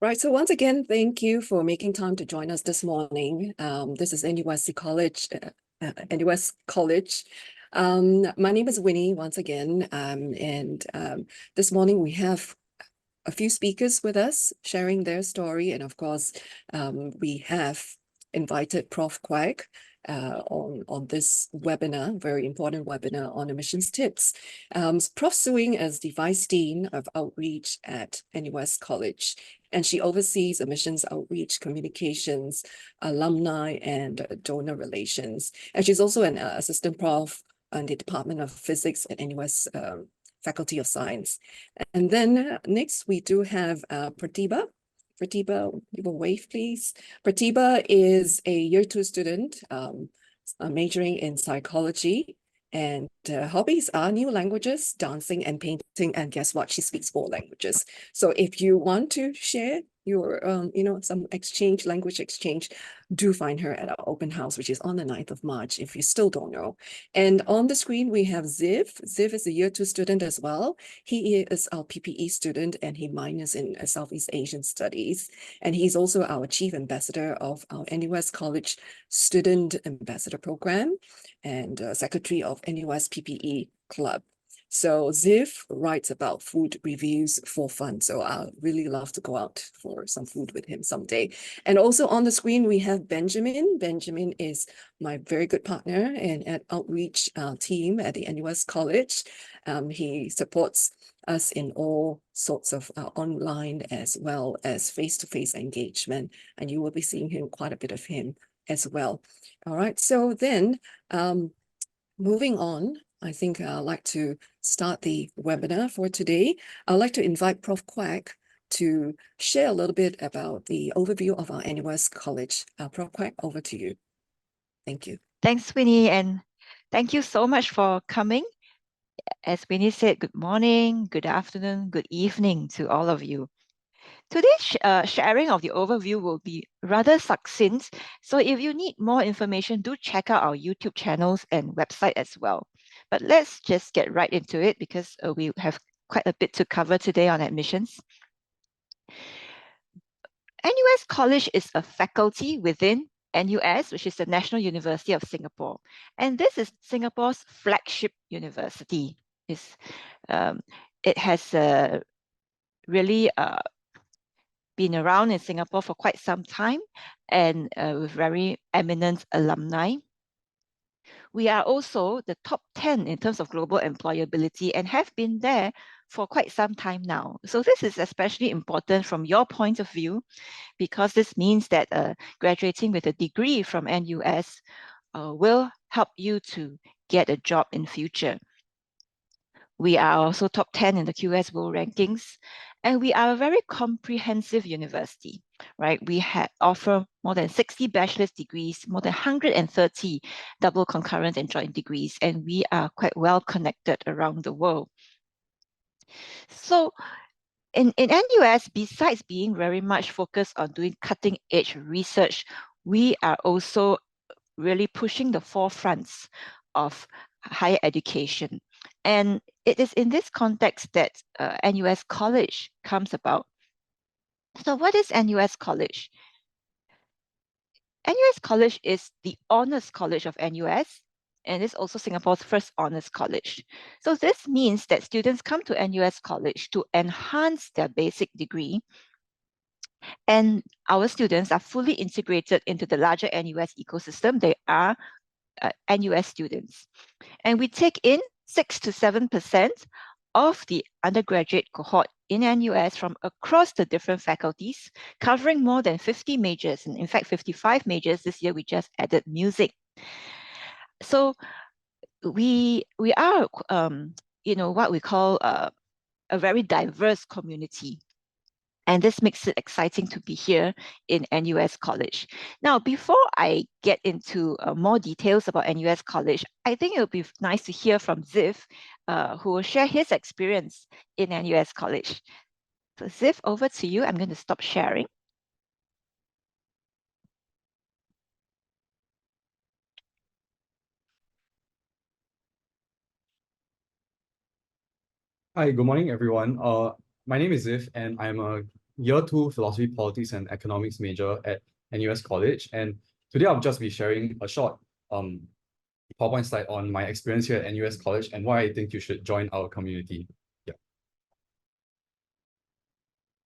Right, so once again, thank you for making time to join us this morning. This is NUSC College, NUS College. My name is Winnie once again, and this morning we have a few speakers with us sharing their story, and of course, we have invited Prof. Quek on this webinar, very important webinar on emissions tips. Prof. Suing is the Vice Dean of Outreach at NUS College, and she oversees emissions outreach, communications, alumni, and donor relations. And she's also an assistant prof in the Department of Physics at NUS Faculty of Science. And then next we do have Pratibha. Pratibha, you will wave, please. Pratibha is a year 2 student majoring in psychology, and hobbies are new languages, dancing and painting, and guess what? She speaks 4 languages. So if you want to share your, some language exchange, do find her at our open house, which is on the 9th of March, if you still don't know. And on the screen, we have Ziv. Ziv is a year 2 student as well. He is our PPE student, and he minors in Southeast Asian Studies. And he's also our Chief Ambassador of our NUS College Student Ambassador Program and Secretary of NUS PPE Club. So Ziv writes about food reviews for fun. So I'd really love to go out for some food with him someday. And also on the screen, we have Benjamin. Benjamin is my very good partner and at outreach team at the NUS College. He supports us in all sorts of online as well as face-to-face engagement. And you will be seeing him, quite a bit of him as well. All right, so then moving on, I think I'd like to start the webinar for today. I'd like to invite Prof. Quek to share a little bit about the overview of our NUS College. Prof. Quek, over to you. Thank you. Thanks, Winnie, and thank you so much for coming. As Winnie said, good morning, good afternoon, good evening to all of you. Today's sharing of the overview will be rather succinct, so if you need more information, do check out our YouTube channels and website as well. But let's just get right into it because we have quite a bit to cover today on admissions. NUS College is a faculty within NUS, which is the National University of Singapore. And this is Singapore's flagship university. It has really been around in Singapore for quite some time and with very eminent alumni. We are also the top 10 in terms of global employability and have been there for quite some time now. So this is especially important from your point of view, because this means that graduating with a degree from NUS will help you to get a job in future. We are also top 10 in the QS World Rankings, and we are a very comprehensive university, right? We offer more than 60 bachelor's degrees, more than 130 double concurrent and joint degrees, and we are quite well connected around the world. So in NUS, besides being very much focused on doing cutting edge research, we are also really pushing the forefronts of higher education. And it is in this context that NUS College comes about. So what is NUS College? NUS College is the honors college of NUS, and it's also Singapore's first honors college. So this means that students come to NUS College to enhance their basic degree, and our students are fully integrated into the larger NUS ecosystem. They are NUS students. And we take in 6 to 7% of the undergraduate cohort in NUS from across the different faculties, covering more than 50 majors, and in fact 55 majors. This year we just added music. So we are what we call a very diverse community. And this makes it exciting to be here in NUS College. Now, before I get into more details about NUS College, I think it would be nice to hear from Ziv, who will share his experience in NUS College. So Ziv, over to you. I'm going to stop sharing. Hi, good morning, everyone. My name is Ziv, and I'm a year 2 Philosophy, Politics, and Economics major at NUS College. And today I'll just be sharing a short PowerPoint slide on my experience here at NUS College and why I think you should join our community. Yeah.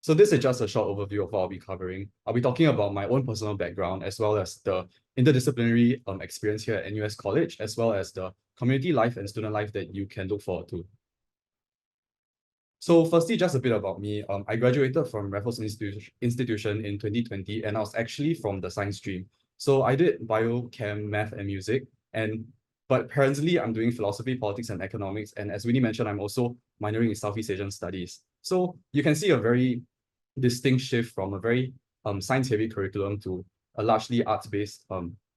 So this is just a short overview of what I'll be covering. I'll be talking about my own personal background, as well as the interdisciplinary experience here at NUS College, as well as the community life and student life that you can look forward to. So firstly, just a bit about me. I graduated from Raffles Institution in 2020, and I was actually from the science stream. So I did bio, chem, math, and music. But currently, I'm doing philosophy, politics, and economics. And as Winnie mentioned, I'm also minoring in Southeast Asian studies. So you can see a very distinct shift from a very science-heavy curriculum to a largely arts-based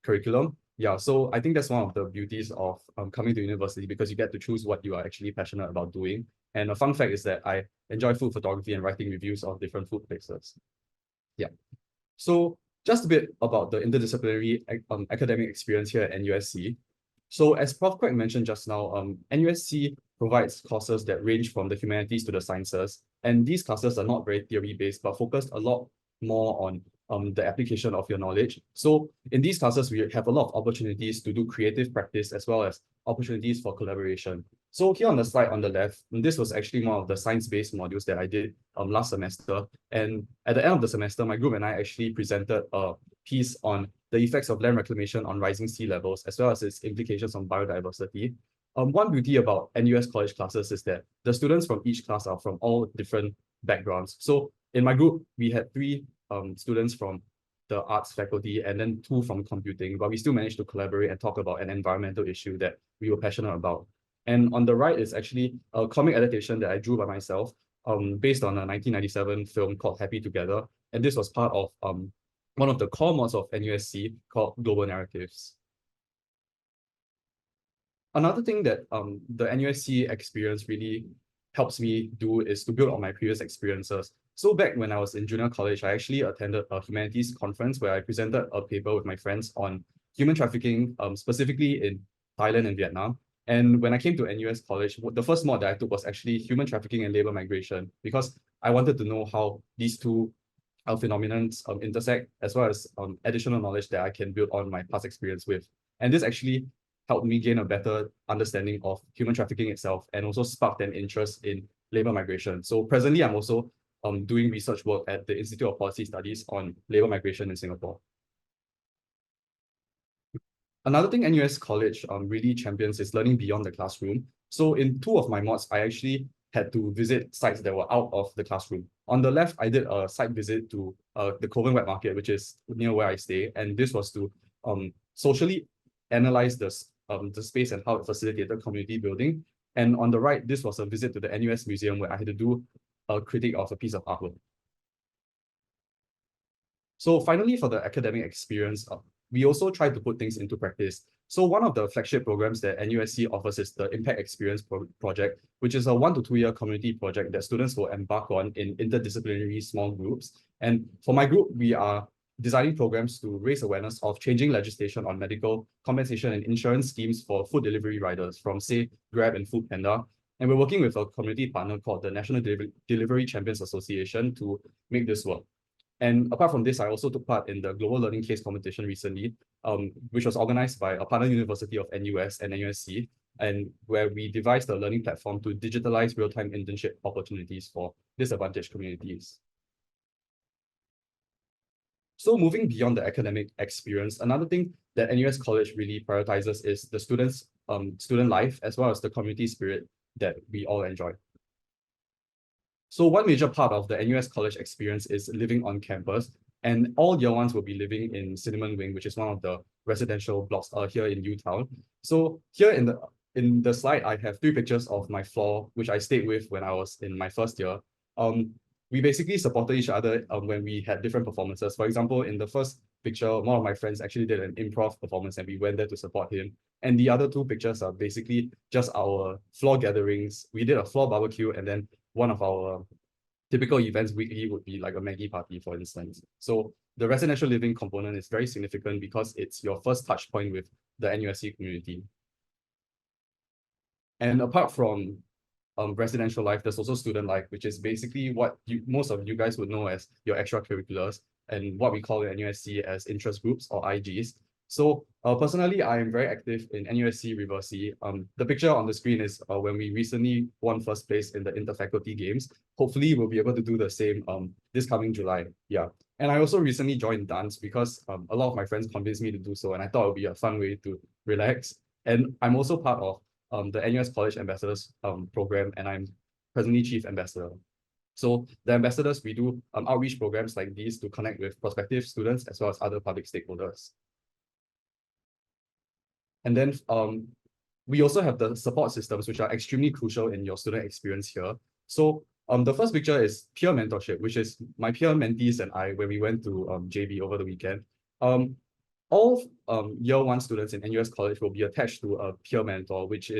curriculum. Yeah, so I think that's one of the beauties of coming to university, because you get to choose what you are actually passionate about doing. And a fun fact is that I enjoy food photography and writing reviews of different food places. Yeah. So just a bit about the interdisciplinary academic experience here at NUSC. So as Prof. Quek mentioned just now, NUSC provides courses that range from the humanities to the sciences. And these classes are not very theory-based, but focused a lot more on the application of your knowledge. So in these classes, we have a lot of opportunities to do creative practice, as well as opportunities for collaboration. So here on the slide on the left, this was actually one of the science-based modules that I did last semester. And at the end of the semester, my group and I actually presented a piece on the effects of land reclamation on rising sea levels, as well as its implications on biodiversity. One beauty about NUS College classes is that the students from each class are from all different backgrounds. So in my group, we had 3 students from the arts faculty and then 2 from computing, but we still managed to collaborate and talk about an environmental issue that we were passionate about. And on the right is actually a comic adaptation that I drew by myself, based on a 1997 film called Happy Together. And this was part of one of the core mods of NUSC called Global Narratives. Another thing that the NUSC experience really helps me do is to build on my previous experiences. So back when I was in junior college, I actually attended a humanities conference where I presented a paper with my friends on human trafficking, specifically in Thailand and Vietnam. And when I came to NUS College, the first mod that I took was actually human trafficking and labor migration, because I wanted to know how these two phenomena intersect, as well as additional knowledge that I can build on my past experience with. And this actually helped me gain a better understanding of human trafficking itself, and also sparked an interest in labor migration. So presently, I'm also doing research work at the Institute of Policy Studies on labor migration in Singapore. Another thing NUS College really champions is learning beyond the classroom. So in 2 of my mods, I actually had to visit sites that were out of the classroom. On the left, I did a site visit to the Kovan Wet Market, which is near where I stay. And this was to socially analyze the space and how it facilitated community building. And on the right, this was a visit to the NUS Museum, where I had to do a critique of a piece of artwork. So finally, for the academic experience, we also try to put things into practice. So one of the flagship programs that NUSC offers is the Impact Experience Project, which is a 1 to 2 year community project that students will embark on in interdisciplinary small groups. And for my group, we are designing programs to raise awareness of changing legislation on medical compensation and insurance schemes for food delivery riders from, say, Grab and Foodpanda. And we're working with a community partner called the National Delivery Champions Association to make this work. And apart from this, I also took part in the Global Learning Case competition recently, which was organized by a partner university of NUS and NUSC, and where we devised a learning platform to digitalize real-time internship opportunities for disadvantaged communities. So moving beyond the academic experience, another thing that NUS College really prioritizes is the students' student life, as well as the community spirit that we all enjoy. So one major part of the NUS College experience is living on campus, and all year ones will be living in Cinnamon Wing, which is one of the residential blocks here in UTown. So here in the slide, I have 3 pictures of my floor, which I stayed with when I was in my first year. We basically supported each other when we had different performances. For example, in the first picture, one of my friends actually did an improv performance, and we went there to support him. And the other 2 pictures are basically just our floor gatherings. We did a floor barbecue, and then one of our typical events weekly would be like a Maggie party, for instance. So the residential living component is very significant because it's your first touch point with the NUSC community. And apart from residential life, there's also student life, which is basically what most of you guys would know as your extracurriculars and what we call in NUSC as interest groups or IGs. So personally, I am very active in NUSC Reversi. The picture on the screen is when we recently won first place in the interfaculty games. Hopefully, we'll be able to do the same this coming July. Yeah. And I also recently joined dance because a lot of my friends convinced me to do so, and I thought it would be a fun way to relax. And I'm also part of the NUS College Ambassadors program, and I'm presently Chief Ambassador. So the ambassadors, we do outreach programs like these to connect with prospective students as well as other public stakeholders. And then we also have the support systems, which are extremely crucial in your student experience here. So the first picture is peer mentorship, which is my peer mentees and I when we went to JB over the weekend. All year one students in NUS College will be attached to a peer mentor, which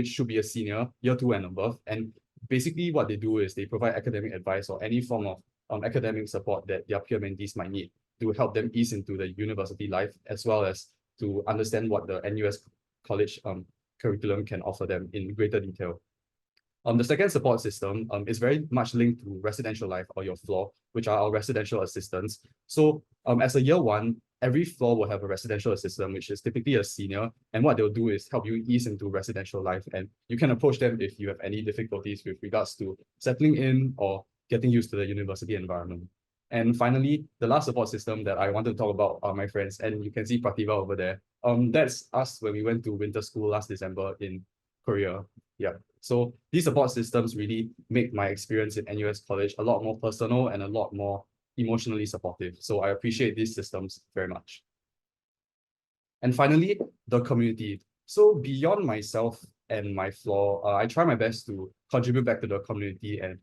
should be a senior, year 2 and above. And basically what they do is they provide academic advice or any form of academic support that their peer mentees might need to help them ease into the university life, as well as to understand what the NUS College curriculum can offer them in greater detail. The second support system is very much linked to residential life or your floor, which are our residential assistants. So as a year one, every floor will have a residential assistant, which is typically a senior. And what they'll do is help you ease into residential life. And you can approach them if you have any difficulties with regards to settling in or getting used to the university environment. And finally, the last support system that I want to talk about are my friends. And you can see Prativa over there. That's us when we went to winter school last December in Korea. Yeah. So these support systems really make my experience in NUS College a lot more personal and a lot more emotionally supportive. So I appreciate these systems very much. And finally, the community. So beyond myself and my floor, I try my best to contribute back to the community and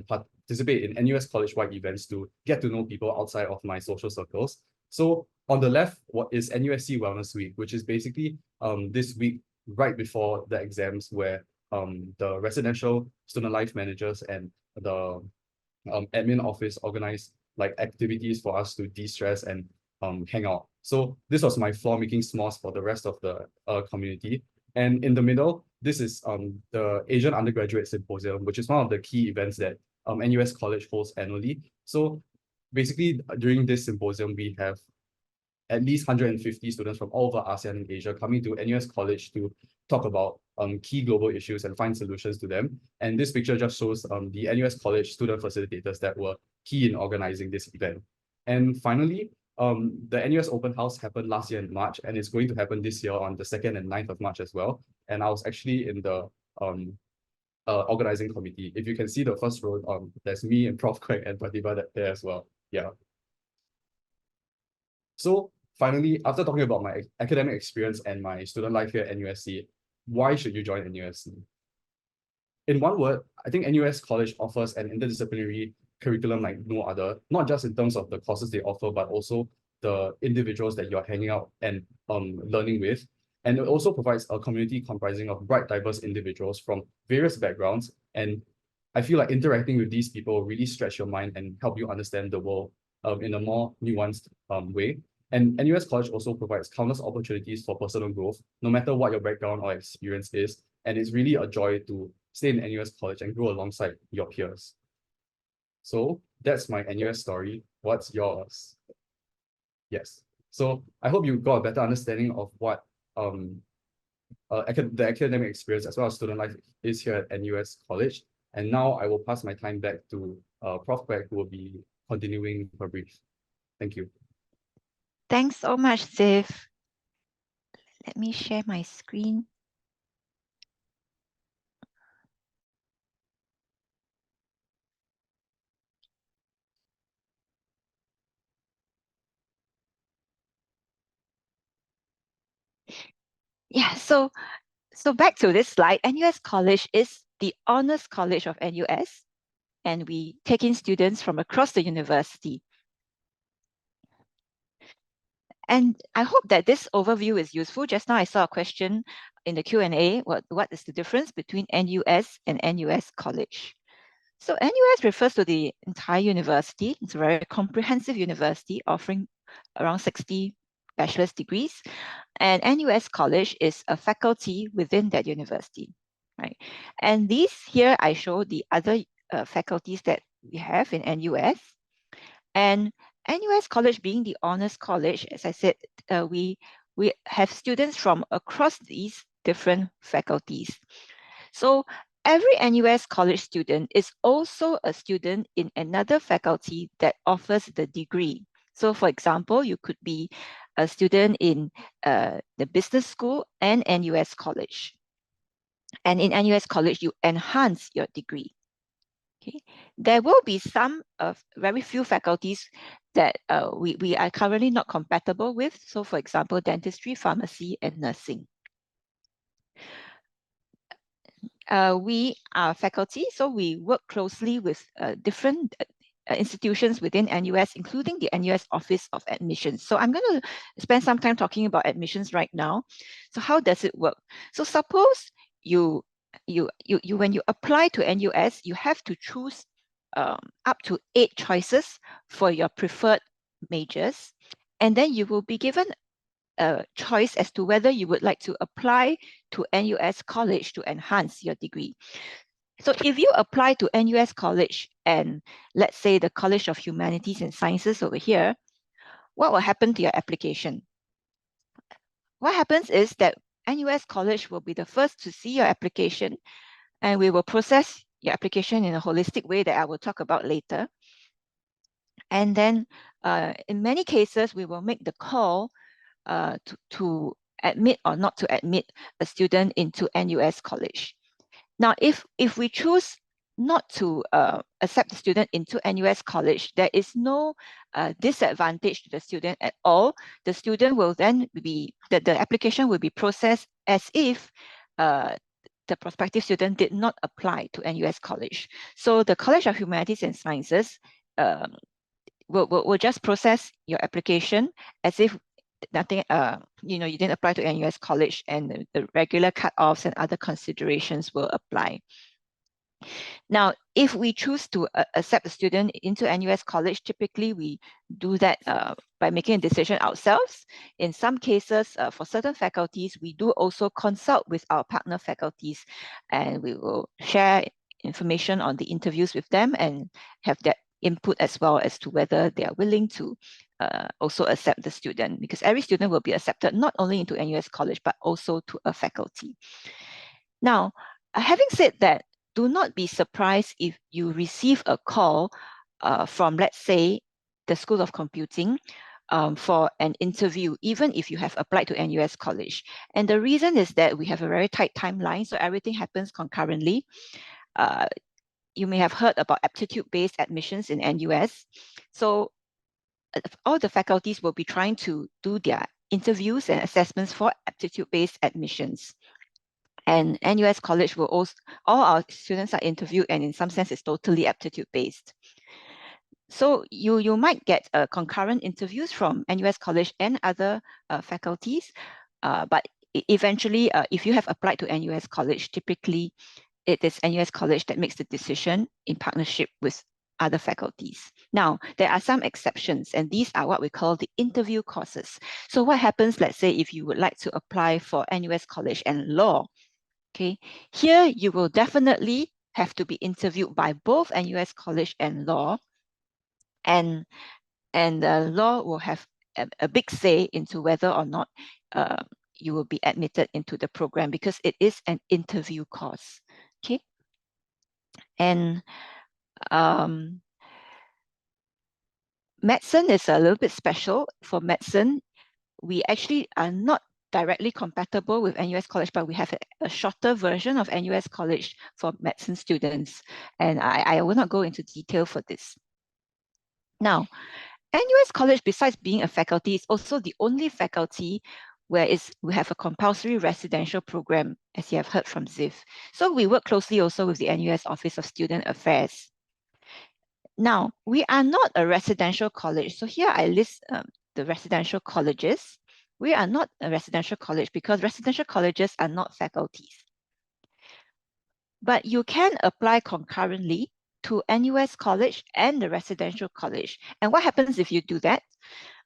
participate in NUS College-wide events to get to know people outside of my social circles. So on the left, what is NUSC Wellness Week, which is basically this week right before the exams where the residential student life managers and the admin office organize like activities for us to de-stress and hang out. So this was my floor making s'mores for the rest of the community. And in the middle, this is the Asian Undergraduate Symposium, which is one of the key events that NUS College holds annually. So basically during this symposium, we have at least 150 students from all over ASEAN and Asia coming to NUS College to talk about key global issues and find solutions to them. And this picture just shows the NUS College student facilitators that were key in organizing this event. And finally, the NUS Open House happened last year in March, and it's going to happen this year on the 2nd and 9th of March as well. And I was actually in the organizing committee. If you can see the first row, there's me and Prof. Craig and Prativa there as well. Yeah. So finally, after talking about my academic experience and my student life here at NUSC, why should you join NUSC? In one word, I think NUS College offers an interdisciplinary curriculum like no other, not just in terms of the courses they offer, but also the individuals that you're hanging out and learning with. And it also provides a community comprising of bright, diverse individuals from various backgrounds. And I feel like interacting with these people really stretch your mind and help you understand the world in a more nuanced way. And NUS College also provides countless opportunities for personal growth, no matter what your background or experience is. And it's really a joy to stay in NUS College and grow alongside your peers. So that's my NUS story. What's yours? Yes. So I hope you got a better understanding of what the academic experience as well as student life is here at NUS College. And now I will pass my time back to Prof. Quek, who will be continuing her brief. Thank you. Thanks so much, Ziv. Let me share my screen. Yeah, so back to this slide, NUS College is the Honours College of NUS, and we take in students from across the university. And I hope that this overview is useful. Just now I saw a question in the Q&A, what is the difference between NUS and NUS College? So NUS refers to the entire university. It's a very comprehensive university offering around 60 bachelor's degrees. And NUS College is a faculty within that university. right? And these here, I show the other faculties that we have in NUS. And NUS College being the honors college, as I said, we have students from across these different faculties. So every NUS college student is also a student in another faculty that offers the degree. So for example, you could be a student in the business school and NUS college. And in NUS college, you enhance your degree. Okay. There will be some very few faculties that we are currently not compatible with. So for example, dentistry, pharmacy, and nursing. We are faculty, so we work closely with different institutions within NUS, including the NUS Office of Admissions. So I'm going to spend some time talking about admissions right now. So how does it work? So suppose when you apply to NUS, you have to choose up to 8 choices for your preferred majors, and then you will be given a choice as to whether you would like to apply to NUS College to enhance your degree. So if you apply to NUS College and let's say the College of Humanities and Sciences over here, what will happen to your application? What happens is that NUS College will be the first to see your application, and we will process your application in a holistic way that I will talk about later. And then in many cases, we will make the call to admit or not to admit a student into NUS College. Now, if we choose not to accept the student into NUS College, there is no disadvantage to the student at all. The student will then be, the application will be processed as if the prospective student did not apply to NUS College. So the College of Humanities and Sciences will just process your application as if nothing, you didn't apply to NUS College, and the regular cutoffs and other considerations will apply. Now, if we choose to accept a student into NUS College, typically we do that by making a decision ourselves. In some cases, for certain faculties, we do also consult with our partner faculties, and we will share information on the interviews with them and have that input as well as to whether they are willing to also accept the student, because every student will be accepted not only into NUS College, but also to a faculty. Now, having said that, do not be surprised if you receive a call from, let's say, the School of Computing for an interview, even if you have applied to NUS College. And the reason is that we have a very tight timeline, so everything happens concurrently. You may have heard about aptitude-based admissions in NUS. So all the faculties will be trying to do their interviews and assessments for aptitude-based admissions. And NUS College will also, all our students are interviewed, and in some sense it's totally aptitude-based. So you might get concurrent interviews from NUS College and other faculties, but eventually, if you have applied to NUS College, typically it is NUS College that makes the decision in partnership with other faculties. Now, there are some exceptions, and these are what we call the interview courses. So what happens, let's say, if you would like to apply for NUS College and law, okay, here you will definitely have to be interviewed by both NUS College and law, and law will have a big say into whether or not you will be admitted into the program, because it is an interview course. Okay, and medicine is a little bit special. For medicine, we actually are not directly compatible with NUS College, but we have a shorter version of NUS College for medicine students. And I will not go into detail for this. Now, NUS College, besides being a faculty, is also the only faculty where we have a compulsory residential program, as you have heard from Ziv. So we work closely also with the NUS Office of Student Affairs. Now, we are not a residential college. So here I list the residential colleges. We are not a residential college because residential colleges are not faculties. But you can apply concurrently to NUS College and the residential college. And what happens if you do that?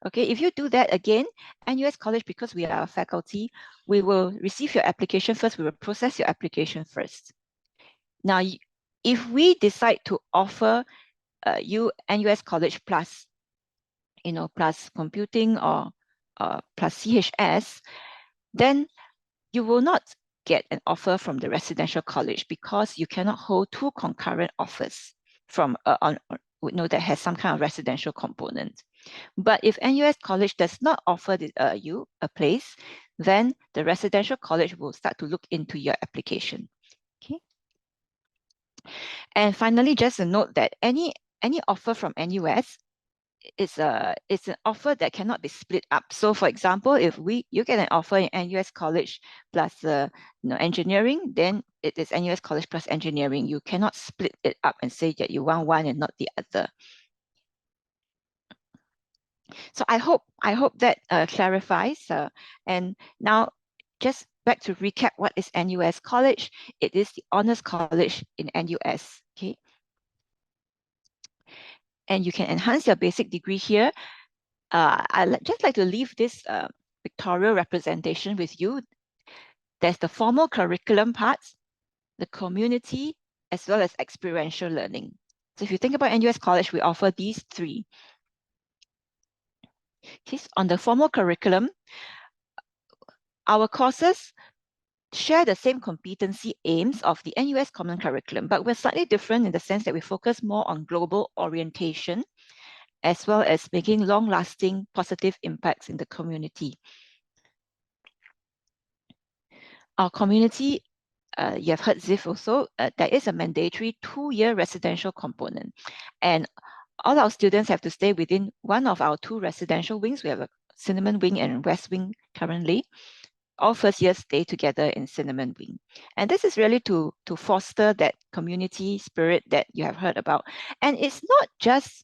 Okay, if you do that again, NUS College, because we are a faculty, we will receive your application first. We will process your application first. Now, if we decide to offer you NUS College plus, plus computing or plus CHS, then you will not get an offer from the residential college because you cannot hold two concurrent offers from that has some kind of residential component. But if NUS College does not offer you a place, then the residential college will start to look into your application. Okay. And finally, just a note that any offer from NUS is an offer that cannot be split up. So for example, if you get an offer in NUS College plus engineering, then it is NUS College plus engineering. You cannot split it up and say that you want one and not the other. So I hope that clarifies. And now just back to recap, what is NUS College? It is the Honors College in NUS. Okay. And you can enhance your basic degree here. I'd just like to leave this pictorial representation with you. There's the formal curriculum part, the community, as well as experiential learning. So if you think about NUS College, we offer these three. Okay, so on the formal curriculum, our courses share the same competency aims of the NUS Common Curriculum, but we're slightly different in the sense that we focus more on global orientation, as well as making long-lasting positive impacts in the community. Our community, you have heard Ziv also, there is a mandatory 2-year residential component. And all our students have to stay within one of our 2 residential wings. We have a Cinnamon Wing and West Wing currently. All first years stay together in Cinnamon Wing. And this is really to foster that community spirit that you have heard about. And it's not just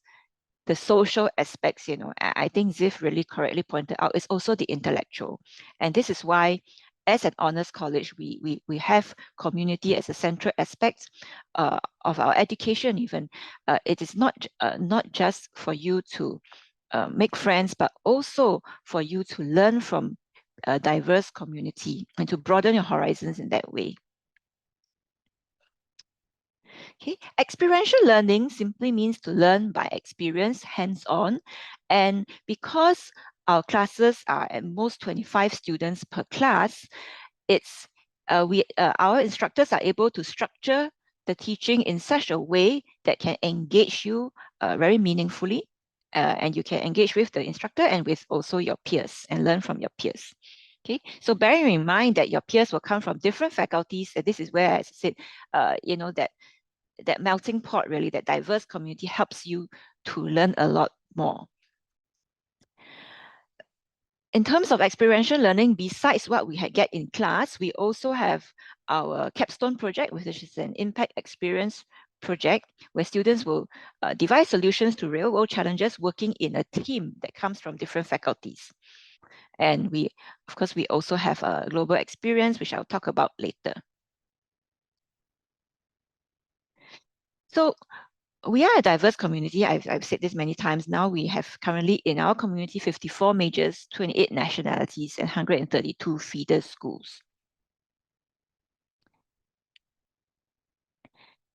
the social aspects, I think Ziv really correctly pointed out, it's also the intellectual. And this is why, as an honors college, we have community as a central aspect of our education even. It is not just for you to make friends, but also for you to learn from a diverse community and to broaden your horizons in that way. Okay, experiential learning simply means to learn by experience, hands-on, and because our classes are at most 25 students per class, it's our instructors are able to structure the teaching in such a way that can engage you very meaningfully, and you can engage with the instructor and with also your peers and learn from your peers. Okay, so bearing in mind that your peers will come from different faculties, and this is where, as I said, that melting pot, really, that diverse community helps you to learn a lot more. In terms of experiential learning, besides what we get in class, we also have our capstone project, which is an impact experience project, where students will devise solutions to real-world challenges working in a team that comes from different faculties. And of course, we also have a global experience, which I'll talk about later. So we are a diverse community. I've said this many times now. We have currently in our community 54 majors, 28 nationalities, and 132 feeder schools.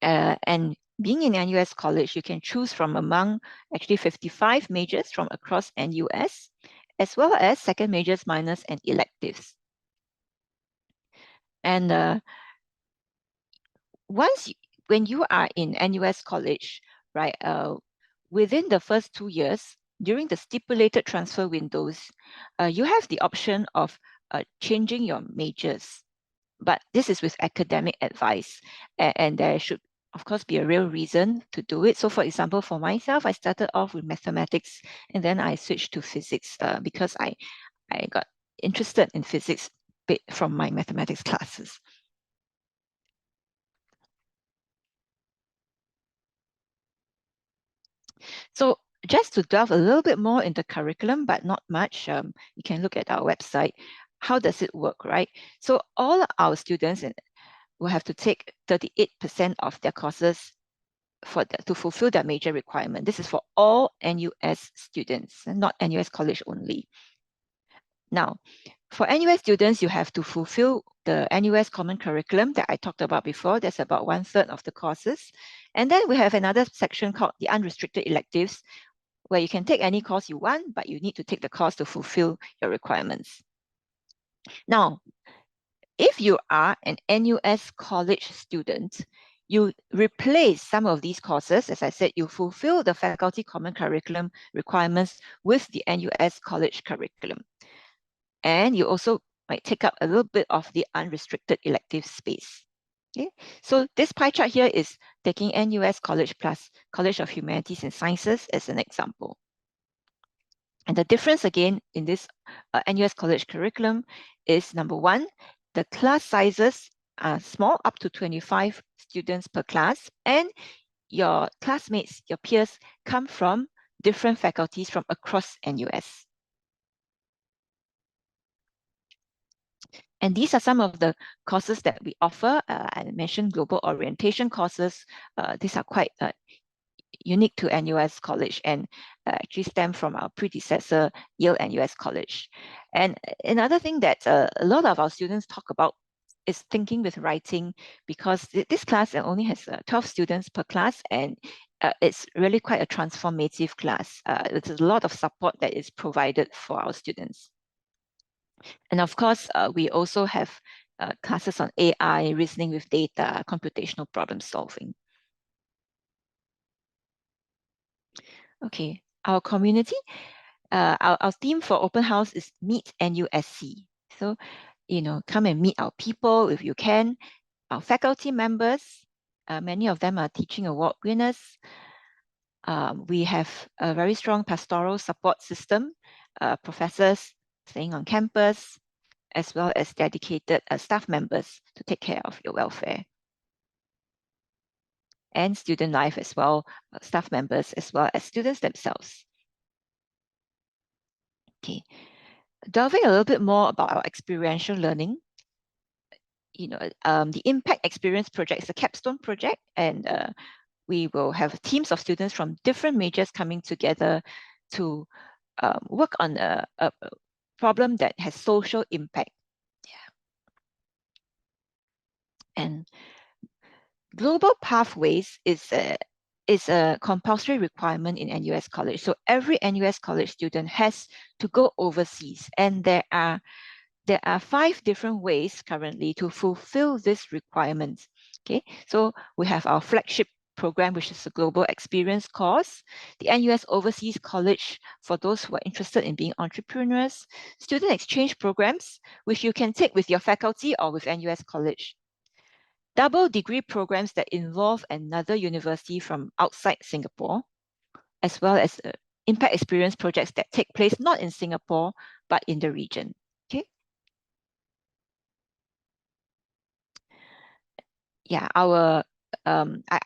And being in NUS College, you can choose from among actually 55 majors from across NUS, as well as second majors, minors, and electives. And when you are in NUS College, right, within the first 2 years, during the stipulated transfer windows, you have the option of changing your majors. But this is with academic advice, and there should, of course, be a real reason to do it. So for example, for myself, I started off with mathematics, and then I switched to physics because I got interested in physics from my mathematics classes. So just to delve a little bit more into curriculum, but not much, you can look at our website. How does it work, right? So all our students will have to take 38% of their courses to fulfill their major requirement. This is for all NUS students, not NUS College only. Now, for NUS students, you have to fulfill the NUS Common Curriculum that I talked about before. That's about 1/3 of the courses. And then we have another section called the unrestricted electives, where you can take any course you want, but you need to take the course to fulfill your requirements. Now, if you are an NUS College student, you replace some of these courses. As I said, you fulfill the Faculty Common Curriculum requirements with the NUS College curriculum. And you also might take up a little bit of the unrestricted elective space. Okay, so this pie chart here is taking NUS College plus College of Humanities and Sciences as an example. And the difference again in this NUS College curriculum is, number one, the class sizes are small, up to 25 students per class, and your classmates, your peers, come from different faculties from across NUS. And these are some of the courses that we offer. I mentioned global orientation courses. These are quite unique to NUS College and actually stem from our predecessor, Yale NUS College. And another thing that a lot of our students talk about is thinking with writing, because this class only has 12 students per class, and it's really quite a transformative class. There's a lot of support that is provided for our students. And of course, we also have classes on AI, reasoning with data, computational problem solving. Okay, our community, our theme for open house is Meet NUSC. So, come and meet our people if you can. Our faculty members, many of them are teaching award winners. We have a very strong pastoral support system, professors staying on campus, as well as dedicated staff members to take care of your welfare. And student life as well, staff members as well as students themselves. Okay, delving a little bit more about our experiential learning. The Impact Experience Project is a capstone project, and we will have teams of students from different majors coming together to work on a problem that has social impact. And global pathways is a compulsory requirement in NUS College. So every NUS College student has to go overseas, and there are 5 different ways currently to fulfill this requirement. Okay, so we have our flagship program, which is a global experience course, the NUS Overseas College for those who are interested in being entrepreneurs, student exchange programs, which you can take with your faculty or with NUS College, double degree programs that involve another university from outside Singapore, as well as impact experience projects that take place not in Singapore, but in the region. Okay. Yeah,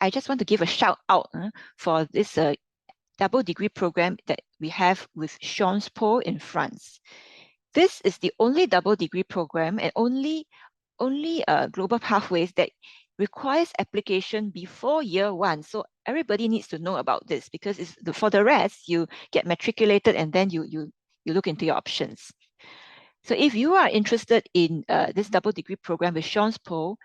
I just want to give a shout out for this double degree program that we have with Sciences Po in France. This is the only double degree program and only global pathways that requires application before year 1. So everybody needs to know about this, because for the rest, you get matriculated and then you look into your options. So if you are interested in this double degree program with Sciences Po,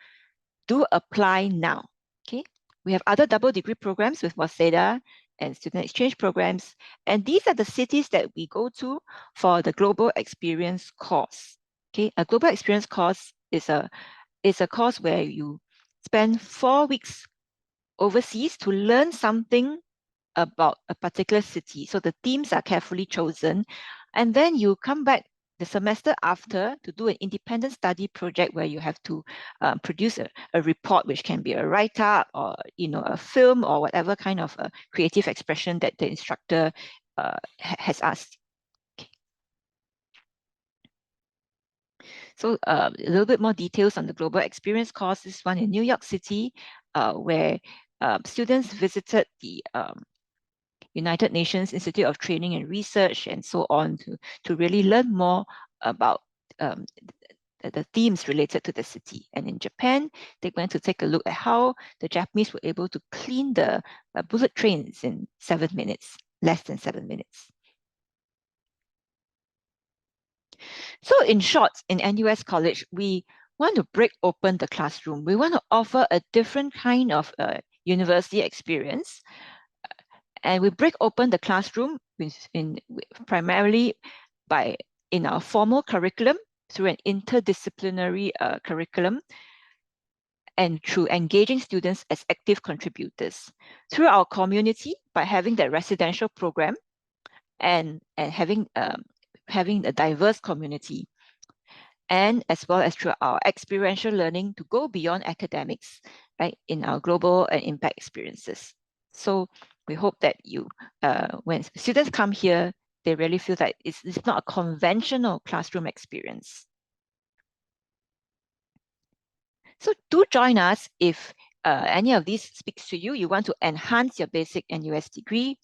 do apply now. Okay, we have other double degree programs with Waseda and student exchange programs, and these are the cities that we go to for the global experience course. Okay, a global experience course is a course where you spend 4 weeks overseas to learn something about a particular city. So the themes are carefully chosen, and then you come back the semester after to do an independent study project where you have to produce a report, which can be a write-up or a film or whatever kind of creative expression that the instructor has asked. Okay. So a little bit more details on the global experience course. This one in New York City, where students visited the United Nations Institute of Training and Research and so on to really learn more about the themes related to the city. And in Japan, they went to take a look at how the Japanese were able to clean the bullet trains in 7 minutes, less than 7 minutes. So in short, in NUS College, we want to break open the classroom. We want to offer a different kind of university experience. And we break open the classroom primarily in our formal curriculum, through an interdisciplinary curriculum, and through engaging students as active contributors. Through our community, by having that residential program and having a diverse community, and as well as through our experiential learning to go beyond academics, right, in our global and impact experiences. So we hope that when students come here, they really feel that it's not a conventional classroom experience. So do join us if any of these speaks to you. You want to enhance your basic NUS degree.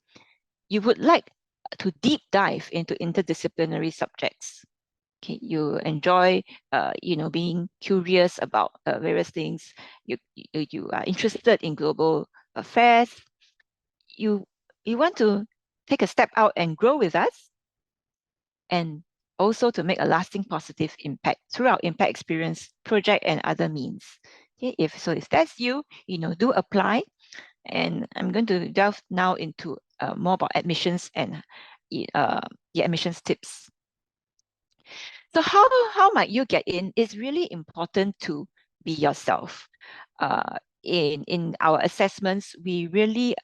You would like to deep dive into interdisciplinary subjects. Okay, you enjoy, being curious about various things. You are interested in global affairs. You want to take a step out and grow with us, and also to make a lasting positive impact through our impact experience project and other means. Okay, if that's you, do apply. And I'm going to delve now into more about admissions and the admissions tips. So how might you get in? It's really important to be yourself. In our assessments, we really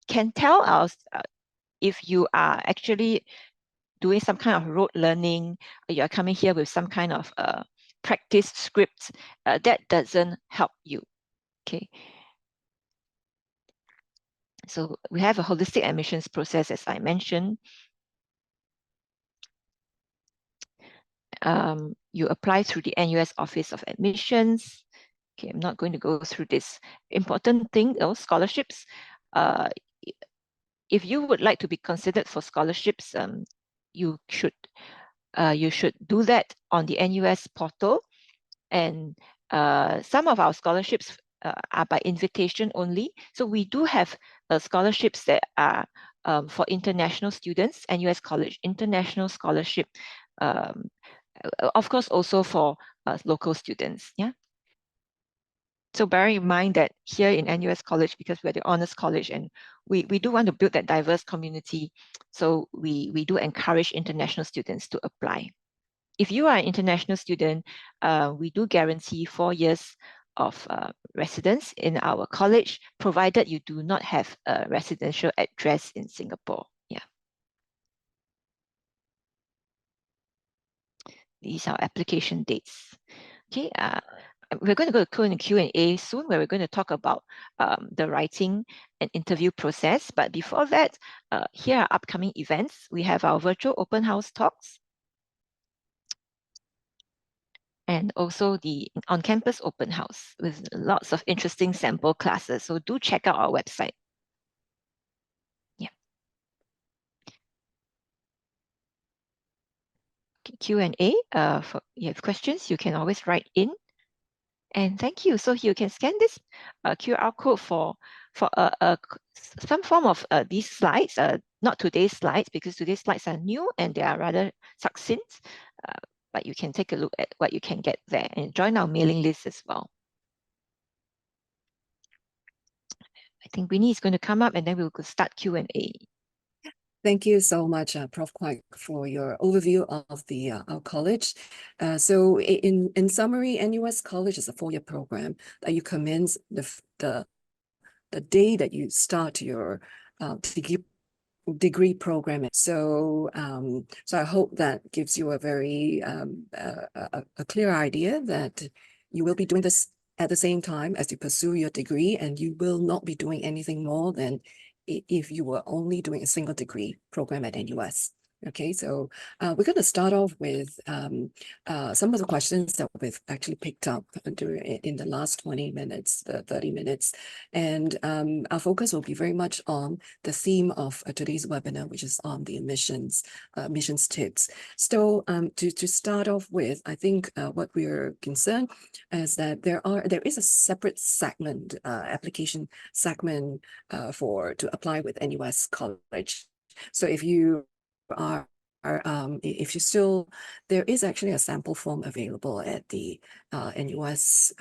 can tell us if you are actually doing some kind of rote learning, or you're coming here with some kind of practice script, that doesn't help you. Okay. So we have a holistic admissions process, as I mentioned. You apply through the NUS Office of Admissions. Okay, I'm not going to go through this important thing, those scholarships. If you would like to be considered for scholarships, you should do that on the NUS portal. And some of our scholarships are by invitation only. So we do have scholarships that are for international students, NUS College International Scholarship, of course also for local students. Yeah. So bearing in mind that here in NUS College, because we're the honors college and we do want to build that diverse community, so we do encourage international students to apply. If you are an international student, we do guarantee 4 years of residence in our college, provided you do not have a residential address in Singapore. Yeah. These are application dates. Okay. We're going to go to Q&A soon, where we're going to talk about the writing and interview process. But before that, here are upcoming events. We have our virtual open house talks, and also the on-campus open house with lots of interesting sample classes. So do check out our website. Yeah. Q&A, for you have questions, you can always write in. And thank you. So you can scan this QR code for some form of these slides, not today's slides, because today's slides are new and they are rather succinct, but you can take a look at what you can get there and join our mailing list as well. I think Winnie is going to come up and then we'll start Q&A. Thank you so much, Prof. Kwak, for your overview of the our college. So in summary, NUS College is a 4-year program that you commence the day that you start your degree program. So so I hope that gives you a very a clear idea that you will be doing this at the same time as you pursue your degree, and you will not be doing anything more than if you were only doing a single degree program at NUS. Okay, so we're going to start off with some of the questions that we've actually picked up in the last 20 minutes, 30 minutes. And our focus will be very much on the theme of today's webinar, which is on the admissions tips. So to start off with, I think what we're concerned is that there is a separate segment, application segment to apply with NUS College. So if you if you still, there is actually a sample form available at the NUS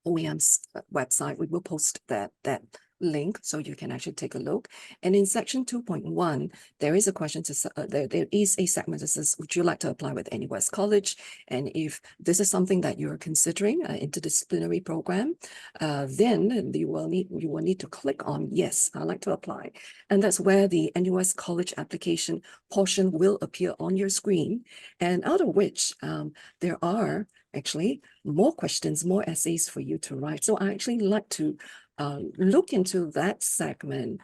OEM's website. We will post that link so you can actually take a look. And in section 2.1, there is a question there is a segment that says, would you like to apply with NUS College? And if this is something that you're considering an interdisciplinary program, then you will need to click on yes, I'd like to apply. And that's where the NUS College application portion will appear on your screen, and out of which there are actually more questions, more essays for you to write. So I actually like to look into that segment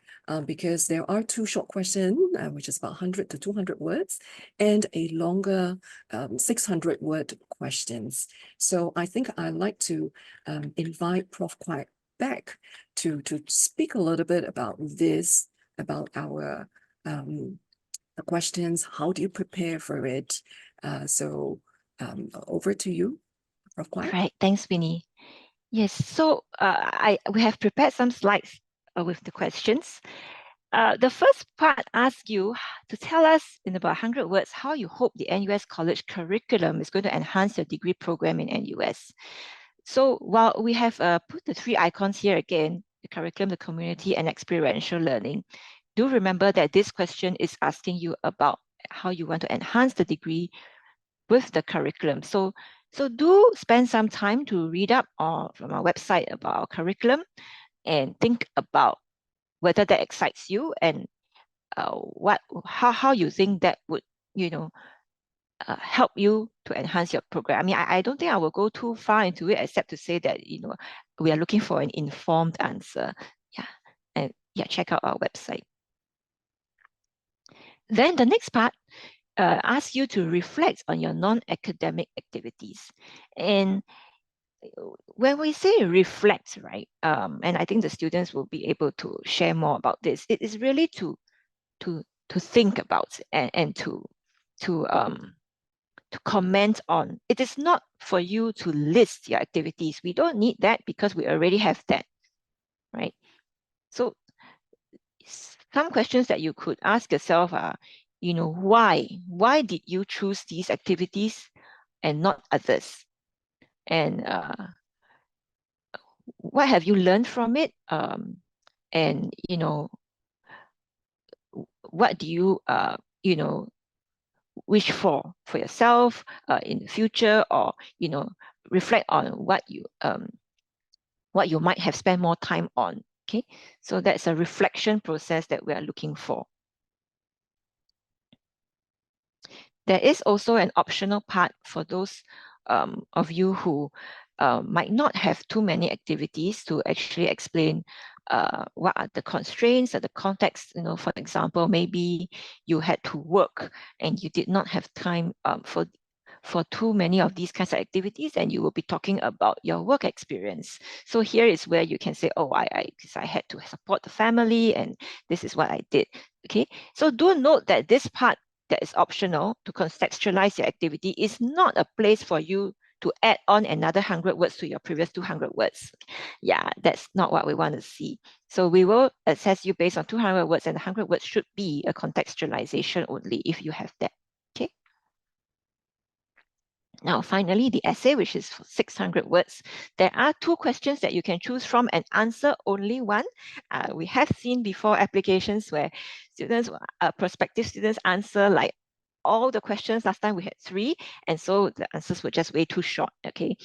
because there are 2 short questions, which is about 100 to 200 words, and a longer 600-word questions. So I think I'd like to invite Prof. Quek back to speak a little bit about this, about our questions. How do you prepare for it? So over to you, Prof. Quek. Right, thanks, Winnie. Yes, so we have prepared some slides with the questions. The first part asks you to tell us in about 100 words how you hope the NUS College curriculum is going to enhance your degree program in NUS. So while we have put the 3 icons here again, the curriculum, the community, and experiential learning, do remember that this question is asking you about how you want to enhance the degree with the curriculum. So do spend some time to read up from our website about our curriculum and think about whether that excites you and how you think that would, help you to enhance your program. I mean, I don't think I will go too far into it except to say that, we are looking for an informed answer. Yeah, and yeah, check out our website. Then the next part asks you to reflect on your non-academic activities. And when we say reflect, right, and I think the students will be able to share more about this, it is really to think about and to comment on. It is not for you to list your activities. We don't need that because we already have that, right? So some questions that you could ask yourself are, why did you choose these activities and not others? And what have you learned from it? And what do you wish for yourself in the future, or reflect on what you might have spent more time on. Okay, so that's a reflection process that we are looking for. There is also an optional part for those of you who might not have too many activities to actually explain what are the constraints or the context. For example, maybe you had to work and you did not have time for too many of these kinds of activities, and you will be talking about your work experience. So here is where you can say, oh, because I had to support the family and this is what I did. Okay, so do note that this part that is optional to contextualize your activity is not a place for you to add on another 100 words to your previous 200 words. Yeah, that's not what we want to see. So we will assess you based on 200 words, and 100 words should be a contextualization only if you have that. Okay. Now, finally, the essay, which is 600 words. There are 2 questions that you can choose from and answer only one. We have seen before applications where students, prospective students, answer like all the questions. Last time we had 3, and so the answers were just way too short. Okay,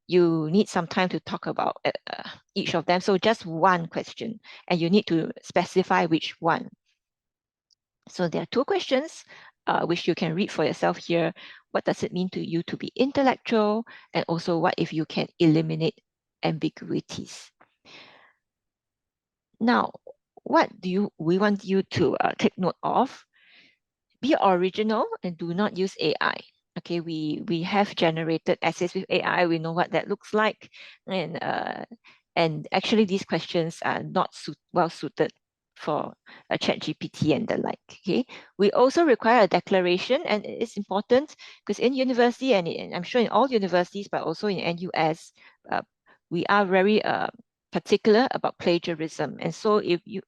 you need some time to talk about each of them. So just one question, and you need to specify which one. So there are 2 questions which you can read for yourself here. What does it mean to you to be intellectual? And also, what if you can eliminate ambiguities? Now, what do we want you to take note of? be original and do not use AI. Okay, we have generated essays with AI. We know what that looks like, and actually these questions are not well suited for a ChatGPT and the like. Okay, we also require a declaration, and it's important because in university and I'm sure in all universities, but also in NUS, we are very particular about plagiarism. And so if you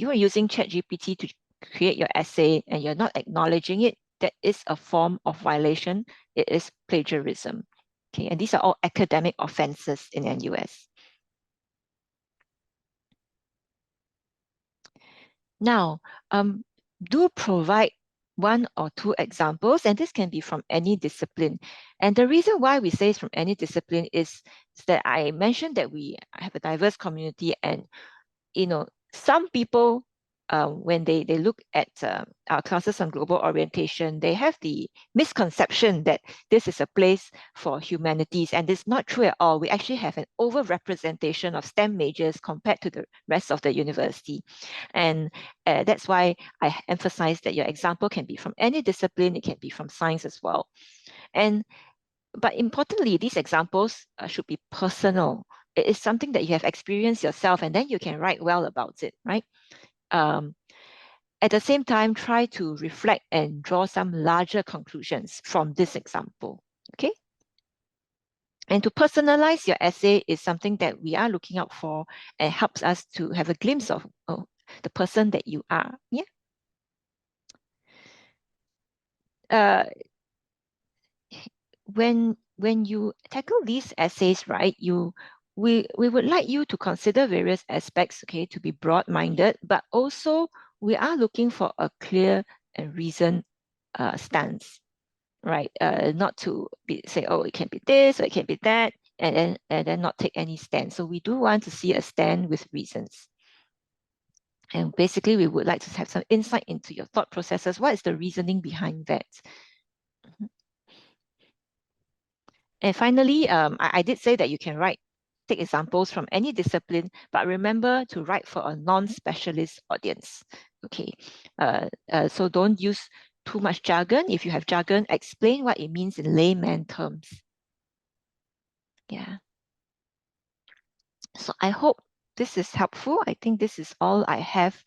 are using ChatGPT to create your essay and you're not acknowledging it, that is a form of violation. It is plagiarism. Okay, and these are all academic offenses in NUS. Now, do provide one or two examples, and this can be from any discipline. And the reason why we say it's from any discipline is that I mentioned that we have a diverse community, and some people, when they look at our classes on global orientation, they have the misconception that this is a place for humanities, and it's not true at all. We actually have an overrepresentation of STEM majors compared to the rest of the university. And that's why I emphasize that your example can be from any discipline. It can be from science as well. But importantly, these examples should be personal. It is something that you have experienced yourself, and then you can write well about it, right? At the same time, try to reflect and draw some larger conclusions from this example, okay? And to personalize your essay is something that we are looking out for and helps us to have a glimpse of the person that you are, yeah? When you tackle these essays, right, we would like you to consider various aspects, okay, to be broad-minded, but also we are looking for a clear and reasoned stance, right? Not to say, oh, it can be this or it can be that, and then not take any stand. So we do want to see a stand with reasons. And basically, we would like to have some insight into your thought processes. What is the reasoning behind that? And finally, I did say that you can take examples from any discipline, but remember to write for a non-specialist audience. Okay, so don't use too much jargon. If you have jargon, explain what it means in layman terms. Yeah. So I hope this is helpful. I think this is all I have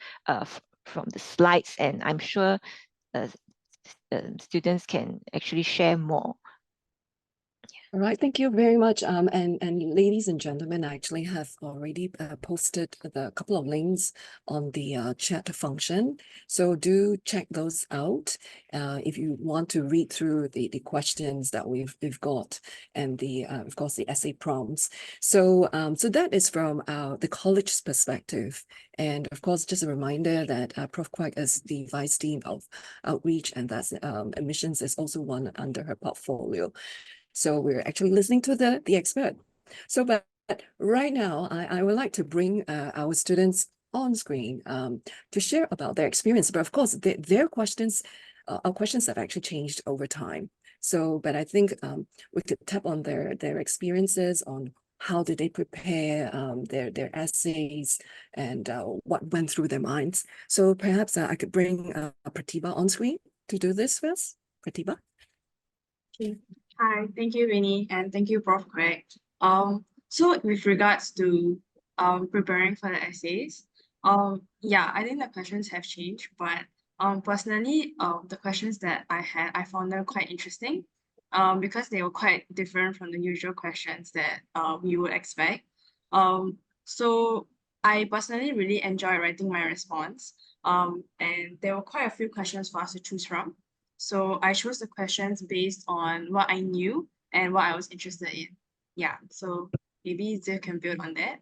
from the slides, and I'm sure students can actually share more. All right, thank you very much. And ladies and gentlemen, I actually have already posted the couple of links on the chat function. So do check those out if you want to read through the questions that we've got, and the of course the essay prompts. So so that is from the college's perspective. And of course, just a reminder that Prof. Quek is the Vice Dean of Outreach, and that's admissions is also one under her portfolio. So we're actually listening to the expert. So, but right now, I would like to bring our students on screen to share about their experience. But of course, their questions, our questions have actually changed over time. So, but I think we could tap on their experiences on how did they prepare their essays, and what went through their minds. So perhaps I could bring Pratibha on screen to do this first. Pratibha. Okay. Hi, thank you, Winnie, and thank you, Prof. Greg. So with regards to preparing for the essays, yeah, I think the questions have changed, but personally, the questions that I had, I found them quite interesting, because they were quite different from the usual questions that we would expect. So I personally really enjoyed writing my response, and there were quite a few questions for us to choose from. So I chose the questions based on what I knew and what I was interested in. Yeah, so maybe they can build on that.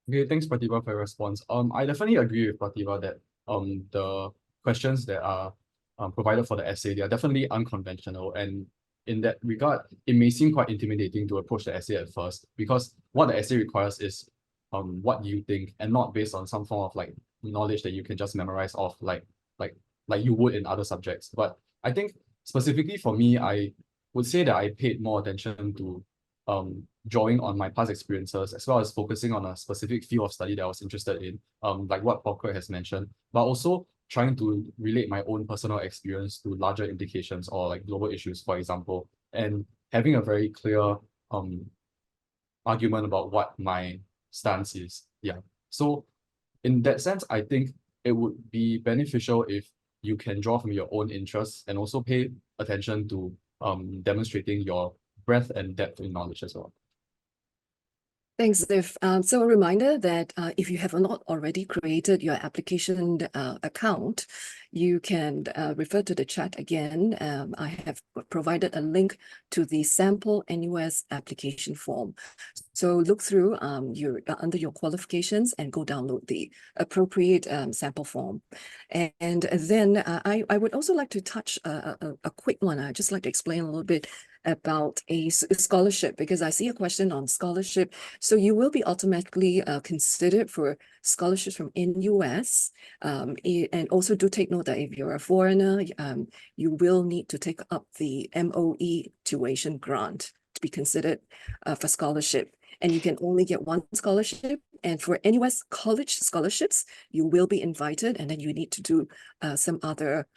Okay, thanks, Pratibha, for your response. I definitely agree with Pratibha that the questions that are provided for the essay, they are definitely unconventional, and in that regard, it may seem quite intimidating to approach the essay at first, because what the essay requires is what you think, and not based on some form of like knowledge that you can just memorize off like you would in other subjects. But I think specifically for me, I would say that I paid more attention to drawing on my past experiences, as well as focusing on a specific field of study that I was interested in, like what Prof. Quek has mentioned, but also trying to relate my own personal experience to larger implications or like global issues, for example, and having a very clear argument about what my stance is. Yeah. So in that sense, I think it would be beneficial if you can draw from your own interests and also pay attention to demonstrating your breadth and depth in knowledge as well. Thanks, Ziv. So a reminder that if you have not already created your application account, you can refer to the chat again. I have provided a link to the sample NUS application form. So look through under your qualifications and go download the appropriate sample form. And then I would also like to touch a quick one. I'd just like to explain a little bit about a scholarship, because I see a question on scholarship. So you will be automatically considered for scholarships from NUS. And also do take note that if you're a foreigner, you will need to take up the MOE tuition grant to be considered for scholarship. And you can only get one scholarship. And for NUS college scholarships, you will be invited, and then you need to do some other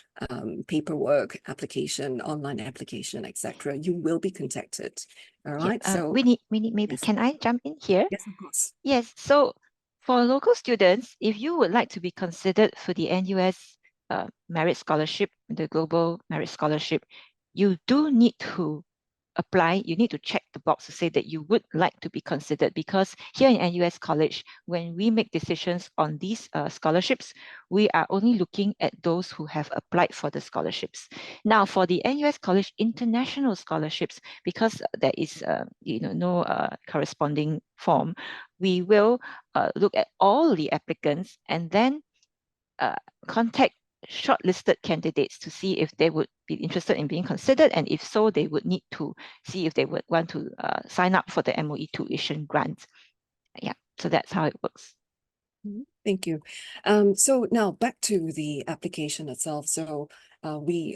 paperwork, application, online application, etc. You will be contacted. All right. So Winnie, maybe yes. can I jump in here? Yes, of course. Yes. So for local students, if you would like to be considered for the NUS Merit Scholarship, the Global Merit Scholarship, you do need to apply. You need to check the box to say that you would like to be considered, because here in NUS College, when we make decisions on these scholarships, we are only looking at those who have applied for the scholarships. Now, for the NUS College International Scholarships, because there is no corresponding form, we will look at all the applicants and then contact shortlisted candidates to see if they would be interested in being considered, and if so, they would need to see if they would want to sign up for the MOE tuition grant. Yeah, so that's how it works. Thank you. So now back to the application itself. So we,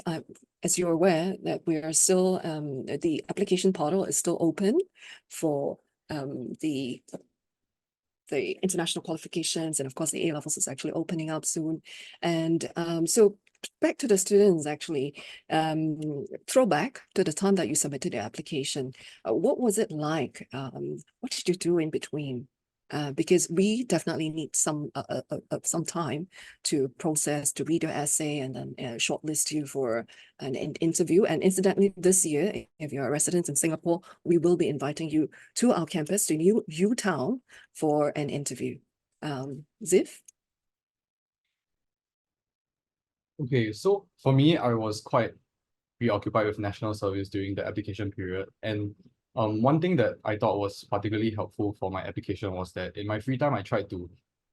as you're aware, that we are still, the application portal is still open for the international qualifications, and of course the A-levels is actually opening up soon. And so back to the students, actually, throwback to the time that you submitted the application. What was it like? What did you do in between? Because we definitely need some time to process, to read your essay, and then shortlist you for an interview. And incidentally, this year, if you're a resident in Singapore, we will be inviting you to our campus, to UTown, for an interview. Ziv? Okay, so for me, I was quite preoccupied with national service during the application period. And one thing that I thought was particularly helpful for my application was that in my free time, I tried to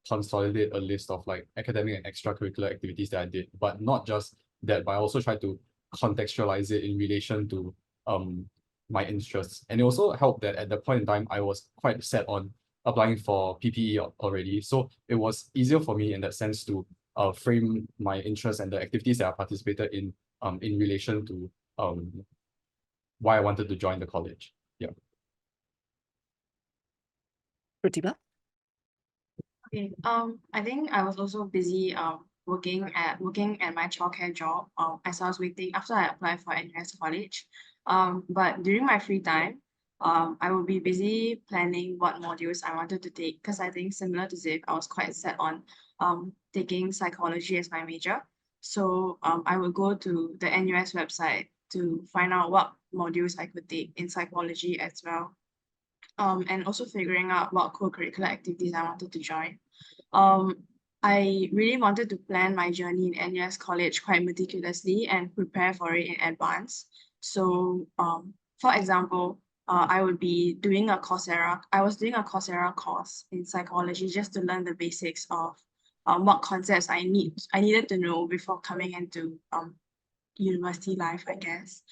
consolidate a list of like academic and extracurricular activities that I did, but not just that, but I also tried to contextualize it in relation to my interests. And it also helped that at the point in time, I was quite set on applying for PPE already. So it was easier for me in that sense to frame my interests and the activities that I participated in relation to why I wanted to join the college. Yeah. Pratibha? Okay. I think I was also busy working at my childcare job as I was waiting after I applied for NUS College. But during my free time, I would be busy planning what modules I wanted to take, because I think similar to Ziv, I was quite set on taking psychology as my major. So I would go to the NUS website to find out what modules I could take in psychology as well. And also figuring out what co-curricular activities I wanted to join. I really wanted to plan my journey in NUS College quite meticulously and prepare for it in advance. So, for example, I would be doing a Coursera. I was doing a Coursera course in psychology just to learn the basics of what concepts I needed to know before coming into university life, I guess.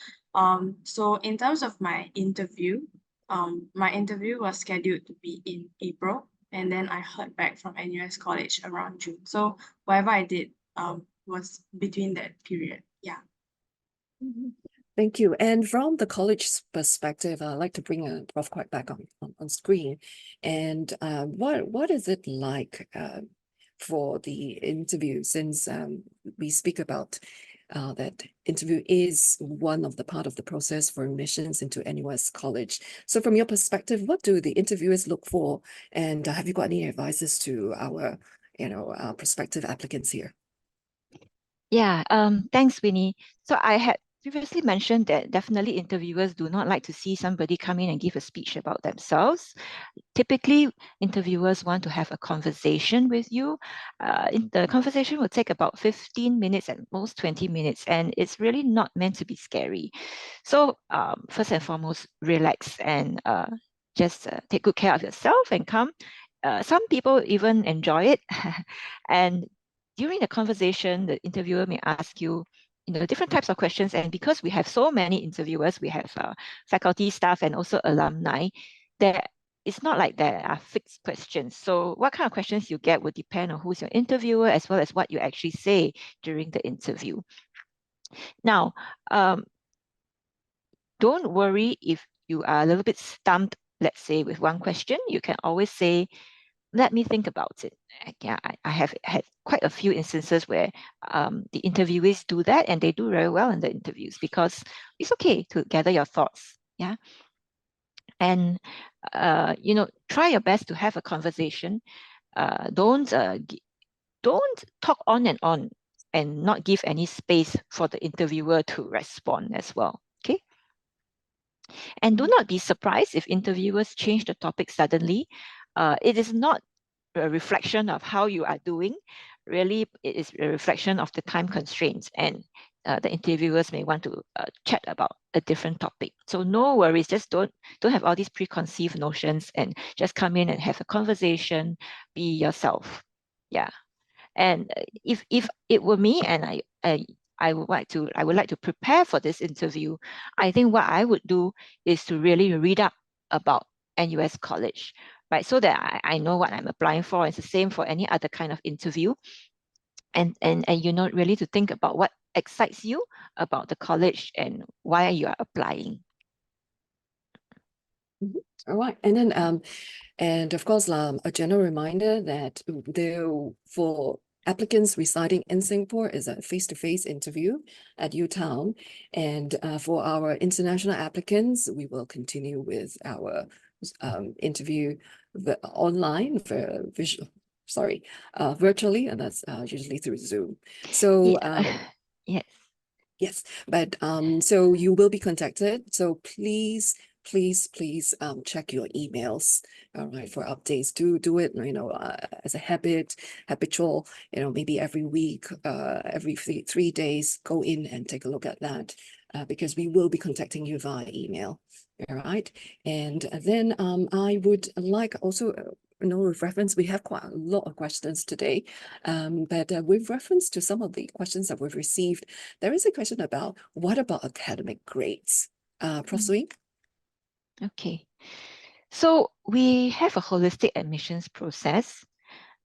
So in terms of my interview was scheduled to be in April, and then I heard back from NUS College around June. So whatever I did was between that period. Yeah. Thank you. And from the college's perspective, I'd like to bring Prof. Quek back on screen. And what is it like for the interview, since we speak about that interview is one of the part of the process for admissions into NUS College. So from your perspective, what do the interviewers look for? And have you got any advices to our, prospective applicants here? Yeah, thanks, Winnie. So I had previously mentioned that definitely interviewers do not like to see somebody come in and give a speech about themselves. Typically, interviewers want to have a conversation with you. The conversation will take about 15 minutes, at most 20 minutes, and it's really not meant to be scary. So first and foremost, relax and just take good care of yourself and come. Some people even enjoy it. And during the conversation, the interviewer may ask you, different types of questions. And because we have so many interviewers, we have faculty, staff, and also alumni, it's not like there are fixed questions. So what kind of questions you get will depend on who's your interviewer, as well as what you actually say during the interview. Now, don't worry if you are a little bit stumped, let's say, with one question. You can always say, let me think about it. Yeah, I have had quite a few instances where the interviewees do that, and they do very well in the interviews, because it's okay to gather your thoughts. Yeah. And, try your best to have a conversation. Don't talk on and not give any space for the interviewer to respond as well. Okay. And do not be surprised if interviewers change the topic suddenly. It is not a reflection of how you are doing. Really, it is a reflection of the time constraints, and the interviewers may want to chat about a different topic. So no worries, just don't have all these preconceived notions, and just come in and have a conversation, be yourself. Yeah. And if it were me, and I would like to prepare for this interview, I think what I would do is to really read up about NUS College, right? So that I know what I'm applying for. It's the same for any other kind of interview. And really to think about what excites you about the college and why you are applying. All right. And then and of course, a general reminder that for applicants residing in Singapore is a face-to-face interview at UTown. And for our international applicants, we will continue with our interview online virtually, and that's usually through Zoom. So yes. Yes, but so you will be contacted. So please check your emails, all right, for updates. Do it, as a habitual, maybe every week, every 3 days, go in and take a look at that, because we will be contacting you via email. All right. And then I would like also, with reference, we have quite a lot of questions today, but with reference to some of the questions that we've received, there is a question about what about academic grades? Prof. Swee? Okay. So we have a holistic admissions process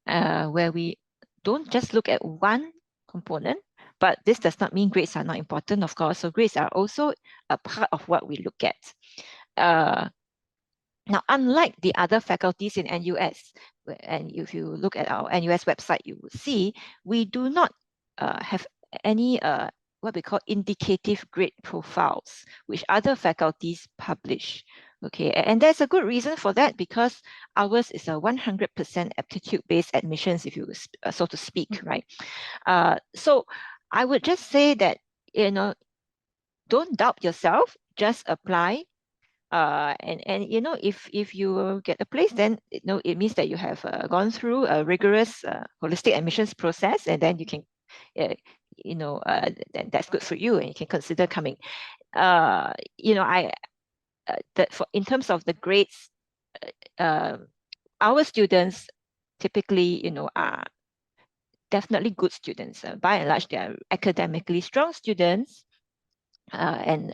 where we don't just look at one component, but this does not mean grades are not important, of course. So grades are also a part of what we look at. Now, unlike the other faculties in NUS, and if you look at our NUS website, you will see we do not have any what we call indicative grade profiles, which other faculties publish. Okay, and there's a good reason for that, because ours is a 100% aptitude-based admissions, if you so to speak, right? So I would just say that, don't doubt yourself, just apply. And if you get a place, then it means that you have gone through a rigorous holistic admissions process, and then you can, that's good for you, and you can consider coming. In terms of the grades, our students typically, are definitely good students. By and large, they are academically strong students. And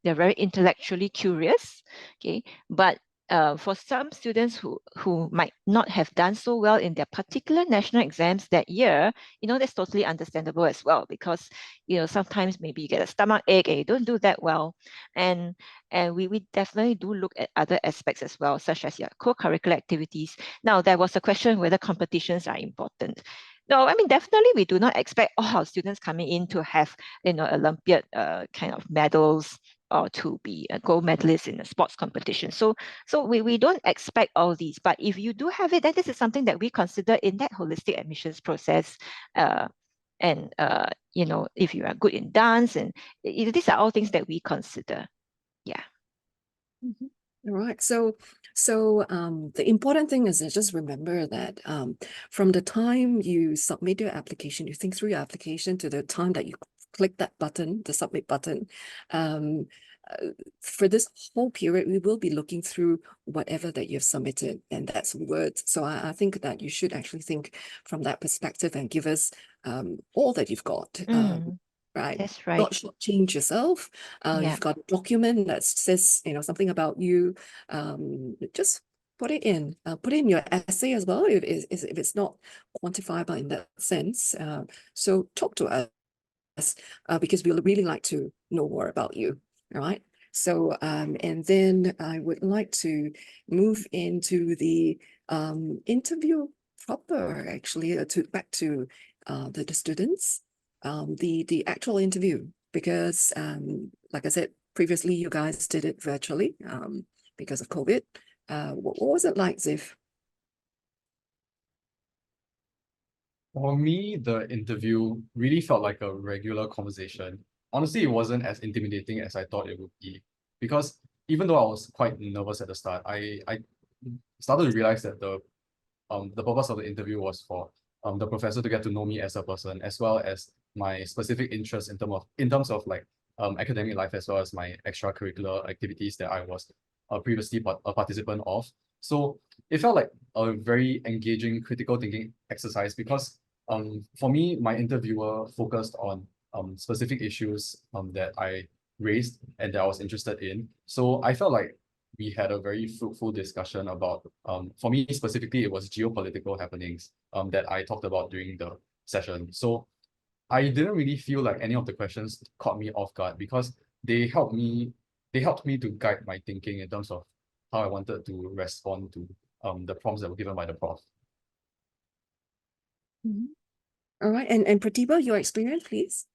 they're very intellectually curious, okay, but for some students who might not have done so well in their particular national exams that year, that's totally understandable as well, because sometimes maybe you get a stomach ache and you don't do that well, and we definitely do look at other aspects as well, such as your co-curricular activities. Now, there was a question whether competitions are important. No, I mean, definitely we do not expect all our students coming in to have Olympiad kind of medals, or to be a gold medalist in a sports competition. So we don't expect all these, but if you do have it, then this is something that we consider in that holistic admissions process. And if you are good in dance, and these are all things that we consider. Yeah. All right. So the important thing is to just remember that from the time you submit your application, you think through your application, to the time that you click that button, the submit button, for this whole period, we will be looking through whatever that you've submitted, and that's words. So I think that you should actually think from that perspective and give us all that you've got. Right. That's right. Not shortchange yourself. Yeah. You've got a document that says, something about you. Just put it in. Put in your essay as well, if it's not quantifiable in that sense. So talk to us because we really like to know more about you. All right. So and then I would like to move into the interview proper, actually, back to the students. The actual interview, because like I said previously, you guys did it virtually because of COVID. What was it like, Ziv? For me, the interview really felt like a regular conversation. Honestly, it wasn't as intimidating as I thought it would be, because even though I was quite nervous at the start, I started to realize that the purpose of the interview was for the professor to get to know me as a person, as well as my specific interests in terms of like academic life, as well as my extracurricular activities that I was previously a participant of. So it felt like a very engaging critical thinking exercise, because for me, my interviewer focused on specific issues that I raised and that I was interested in. So I felt like we had a very fruitful discussion about, for me specifically, it was geopolitical happenings that I talked about during the session. So I didn't really feel like any of the questions caught me off guard, because they helped me to guide my thinking in terms of how I wanted to respond to the prompts that were given by the prof. All right, and Pratibha, your experience, please.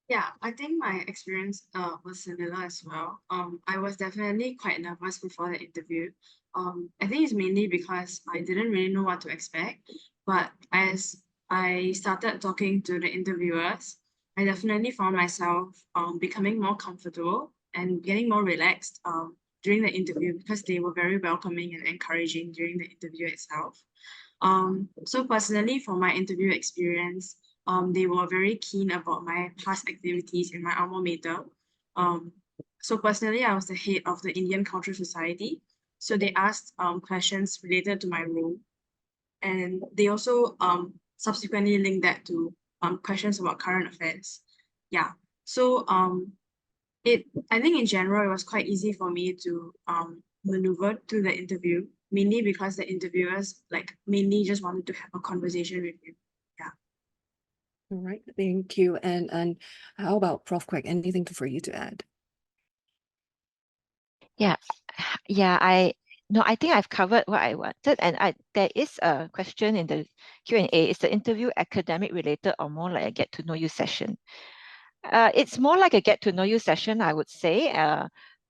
Yeah, I think my experience was similar as well. I was definitely quite nervous before the interview. I think it's mainly because I didn't really know what to expect. But as I started talking to the interviewers, I definitely found myself becoming more comfortable and getting more relaxed during the interview, because they were very welcoming and encouraging during the interview itself. So personally, for my interview experience, they were very keen about my past activities in my alma mater. So personally, I was the head of the Indian Cultural Society. So they asked questions related to my role. And they also subsequently linked that to questions about current affairs. Yeah. So I think in general, it was quite easy for me to maneuver through the interview, mainly because the interviewers mainly just wanted to have a conversation with you. Yeah. All right, thank you. And how about Prof. Quek? Anything for you to add? Yeah, I think I've covered what I wanted, and there is a question in the Q&A. Is the interview academic related or more like a get to know you session? It's more like a get to know you session, I would say.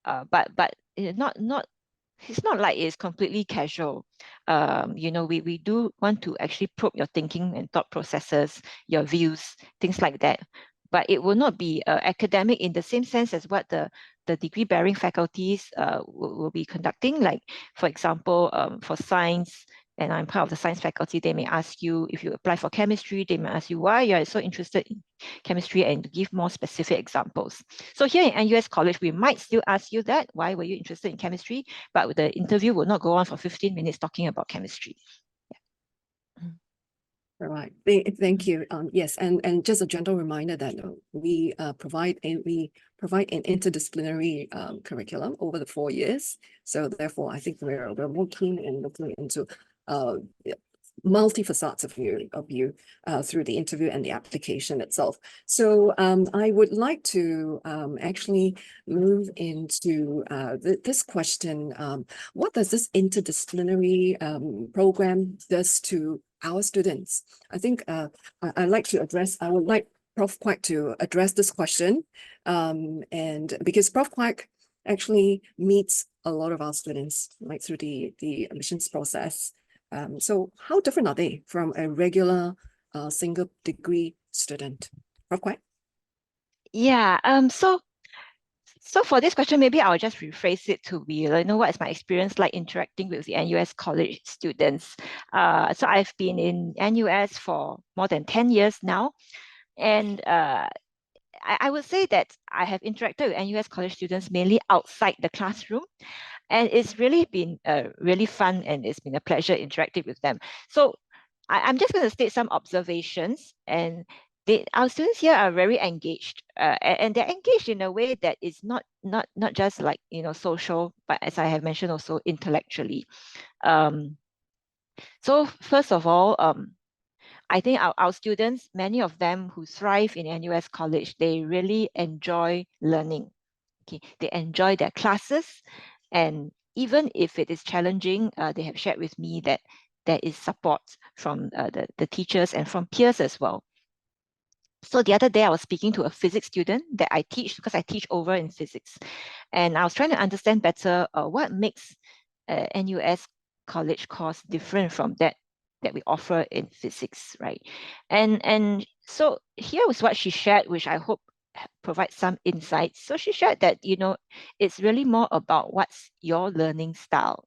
But it's not like it's completely casual. We do want to actually probe your thinking and thought processes, your views, things like that. But it will not be academic in the same sense as what the degree-bearing faculties will be conducting. Like, for example, for science, and I'm part of the science faculty, they may ask you, if you apply for chemistry, they may ask you why you're so interested in chemistry, and give more specific examples. So here in NUS College, we might still ask you that, why were you interested in chemistry? But the interview will not go on for 15 minutes talking about chemistry. Yeah. All right. Thank you. Yes, and just a gentle reminder that we provide an interdisciplinary curriculum over the 4 years. So therefore, I think we're more keen in looking into multi facets of you through the interview and the application itself. So I would like to actually move into this question. What does this interdisciplinary program does to our students? I think I would like Prof. Quek to address this question. And because Prof. Quek actually meets a lot of our students like through the admissions process. So how different are they from a regular single degree student? Prof. Quek? Yeah, so for this question, maybe I'll just rephrase it to be, what is my experience like interacting with the NUS college students? So I've been in NUS for more than 10 years now. And I would say that I have interacted with NUS college students mainly outside the classroom. And it's really been really fun, and it's been a pleasure interacting with them. So I'm just going to state some observations, and our students here are very engaged, and they're engaged in a way that is not just like social, but as I have mentioned, also intellectually. So first of all, I think our students, many of them who thrive in NUS college, they really enjoy learning. Okay, they enjoy their classes, and even if it is challenging, they have shared with me that there is support from the teachers and from peers as well. So the other day I was speaking to a physics student that I teach, because I teach over in physics. And I was trying to understand better what makes NUS college course different from that we offer in physics, right? And so here was what she shared, which I hope provides some insights. So she shared that, it's really more about what's your learning style.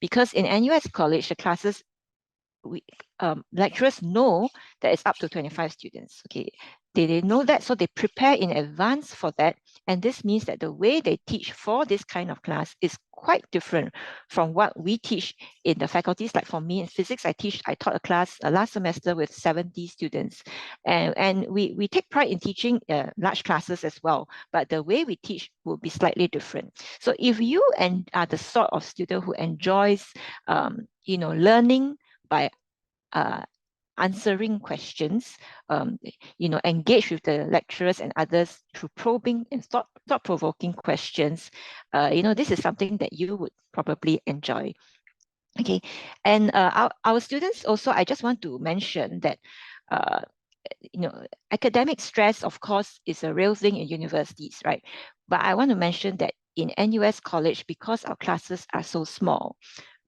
Because in NUS college, the classes, lecturers know that it's up to 25 students. Okay, they know that, so they prepare in advance for that. And this means that the way they teach for this kind of class is quite different from what we teach in the faculties. Like for me in physics, I taught a class last semester with 70 students, and we take pride in teaching large classes as well, but the way we teach will be slightly different. So if you are the sort of student who enjoys learning by answering questions, engage with the lecturers and others through probing and thought-provoking questions, this is something that you would probably enjoy. Okay, and our students also, I just want to mention that academic stress, of course, is a real thing in universities, right? But I want to mention that in NUS college, because our classes are so small,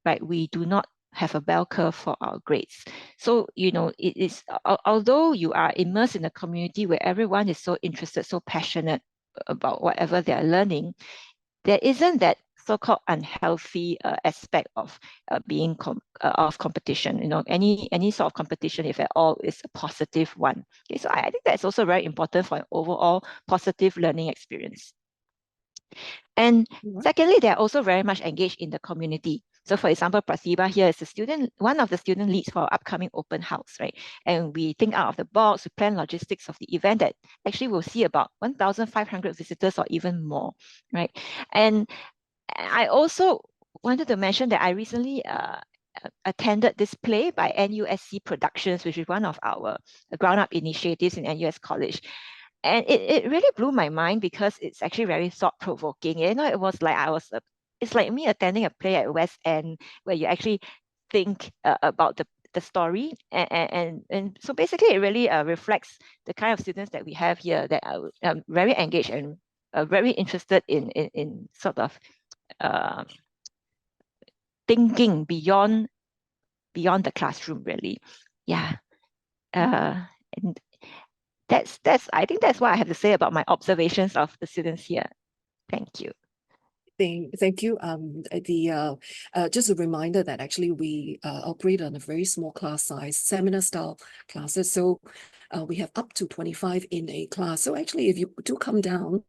right, we do not have a bell curve for our grades. So, it is, although you are immersed in a community where everyone is so interested, so passionate about whatever they're learning, there isn't that so-called unhealthy aspect of being of competition. Any sort of competition, if at all, is a positive one. Okay, so I think that's also very important for an overall positive learning experience. And secondly, they're also very much engaged in the community. So for example, Pratibha here is one of the student leads for our upcoming open house, right? And we think out of the box, we plan logistics of the event that actually will see about 1,500 visitors or even more, right? And I also wanted to mention that I recently attended this play by NUSC Productions, which is one of our ground-up initiatives in NUS College. And it really blew my mind because it's actually very thought-provoking. It was like it's like me attending a play at West End where you actually think about the story. And so basically it really reflects the kind of students that we have here that are very engaged and very interested in sort of thinking beyond the classroom, really. Yeah. And I think that's what I have to say about my observations of the students here. Thank you. Thank you. Just a reminder that actually we operate on a very small class size, seminar style classes. So we have up to 25 in a class. So actually, if you do come down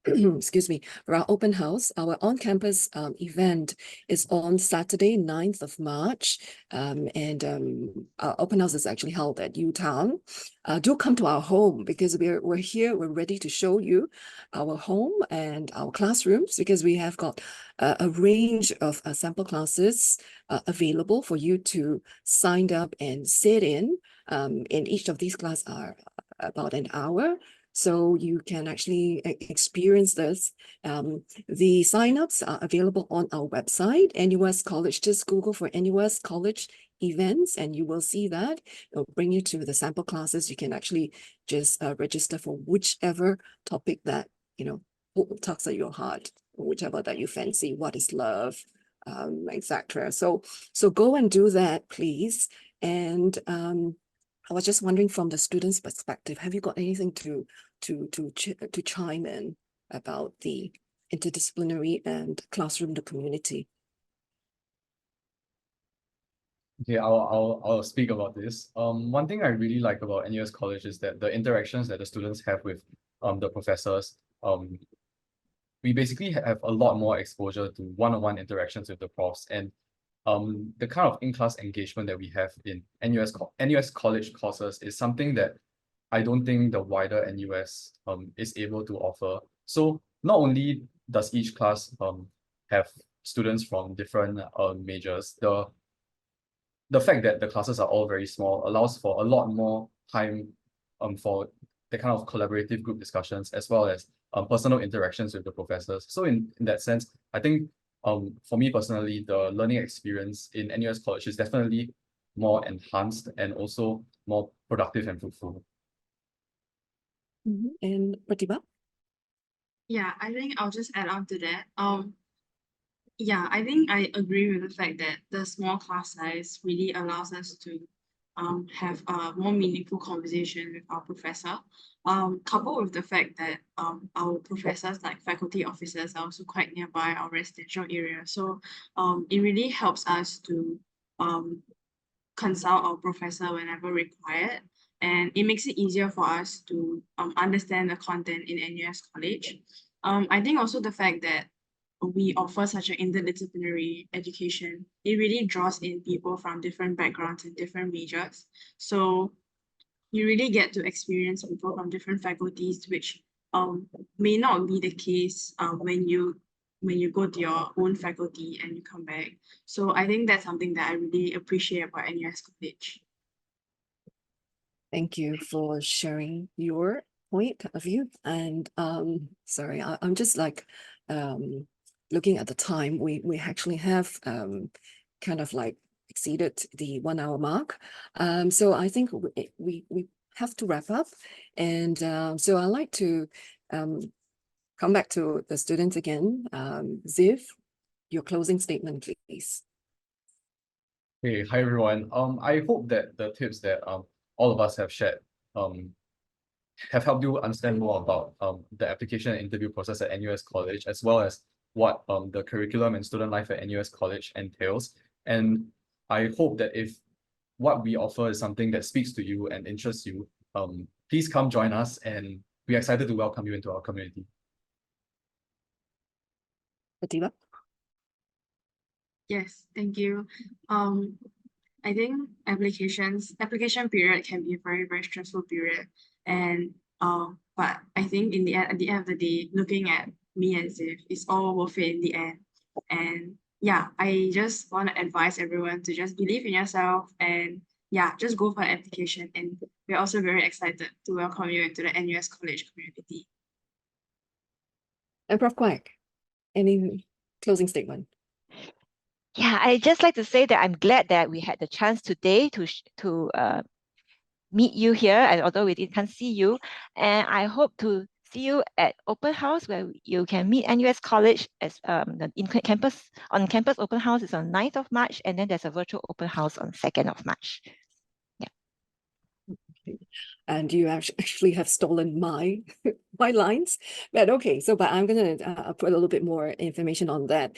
excuse me, for our open house. Our on-campus event is on Saturday, 9th of March. Our open house is actually held at UTown. Do come to our home because we're here, we're ready to show you our home and our classrooms because we have got a range of sample classes available for you to sign up and sit in. And each of these classes are about an hour. So you can actually experience this. The signups are available on our website, NUS College. Just Google for NUS College events and you will see that. It'll bring you to the sample classes. You can actually just register for whichever topic that, tugs at your heart, whichever that you fancy. What is love, etc. So go and do that, please. And I was just wondering from the students' perspective, have you got anything to chime in about the interdisciplinary and classroom to community? Okay, I'll speak about this. One thing I really like about NUS College is that the interactions that the students have with the professors. We basically have a lot more exposure to one-on-one interactions with the profs, and the kind of in-class engagement that we have in NUS College courses is something that I don't think the wider NUS is able to offer. So not only does each class have students from different majors, the fact that the classes are all very small allows for a lot more time for the kind of collaborative group discussions as well as personal interactions with the professors. So in that sense, I think for me personally, the learning experience in NUS College is definitely more enhanced and also more productive and fruitful. And Pratibha? Yeah, I think I'll just add on to that. Yeah, I think I agree with the fact that the small class size really allows us to have a more meaningful conversation with our professor. Coupled with the fact that our professors, like faculty officers, are also quite nearby our residential area. So it really helps us to consult our professor whenever required. And it makes it easier for us to understand the content in NUS College. I think also the fact that we offer such an interdisciplinary education, it really draws in people from different backgrounds and different majors. So you really get to experience people from different faculties, which may not be the case when you go to your own faculty and you come back. So I think that's something that I really appreciate about NUS College. Thank you for sharing your point of view. And sorry, I'm just like looking at the time. We actually have kind of like exceeded the 1 hour mark. So I think we have to wrap up. And so I'd like to come back to the students again. Ziv, your closing statement, please. Hey, hi everyone. I hope that the tips that all of us have shared have helped you understand more about the application and interview process at NUS College, as well as what the curriculum and student life at NUS College entails. And I hope that if what we offer is something that speaks to you and interests you, please come join us, and we're excited to welcome you into our community. Pratibha? Yes, thank you. I think application period can be a very, very stressful period. And but I think at the end of the day, looking at me and Ziv, it's all worth it in the end. And yeah, I just want to advise everyone to just believe in yourself and yeah, just go for the application. And we're also very excited to welcome you into the NUS College community. And Prof. Quek, any closing statement? Yeah, I just like to say that I'm glad that we had the chance today to meet you here, and although we can't see you, and I hope to see you at open house where you can meet NUS College as the on-campus open house is on 9th of March, and then there's a virtual open house on 2nd of March. Yeah. And you actually have stolen my white lines. But okay, but I'm gonna put a little bit more information on that.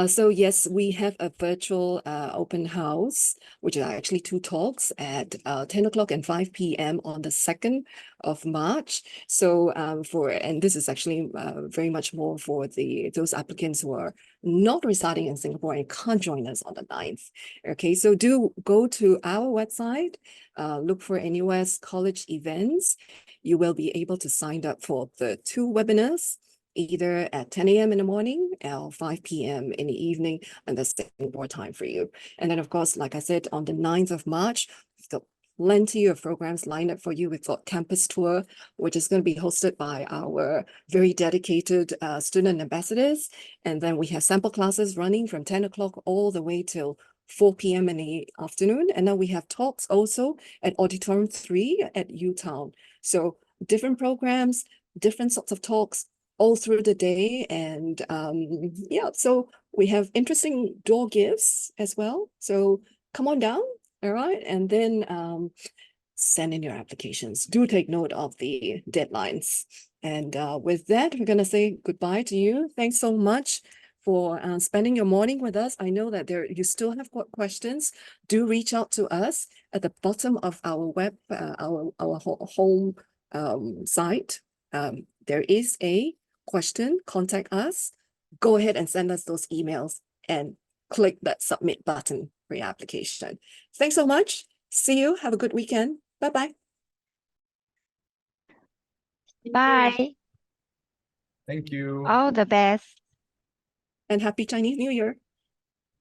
So yes, we have a virtual open house, which are actually 2 talks at 10 o'clock and 5 p.m. on the 2nd of March. So and this is actually very much more for those applicants who are not residing in Singapore and can't join us on the 9th. Okay, so do go to our website, look for NUS College events. You will be able to sign up for the 2 webinars, either at 10 a.m. in the morning or 5 p.m. in the evening, and that's Singapore time for you. And then, of course, like I said, on the 9th of March, we've got plenty of programs lined up for you. We've got campus tour, which is going to be hosted by our very dedicated student ambassadors. And then we have sample classes running from 10 o'clock all the way till 4 p.m. in the afternoon. And then we have talks also at Auditorium 3 at UTown. So different programs, different sorts of talks all through the day. And yeah, so we have interesting door gifts as well. So come on down. All right. And then send in your applications. Do take note of the deadlines. And with that, we're going to say goodbye to you. Thanks so much for spending your morning with us. I know that you still have questions. Do reach out to us at the bottom of our our home site. There is a question, contact us. Go ahead and send us those emails and click that submit button for your application. Thanks so much. See you. Have a good weekend. Bye-bye. Bye. Thank you. All the best. And happy Chinese New Year.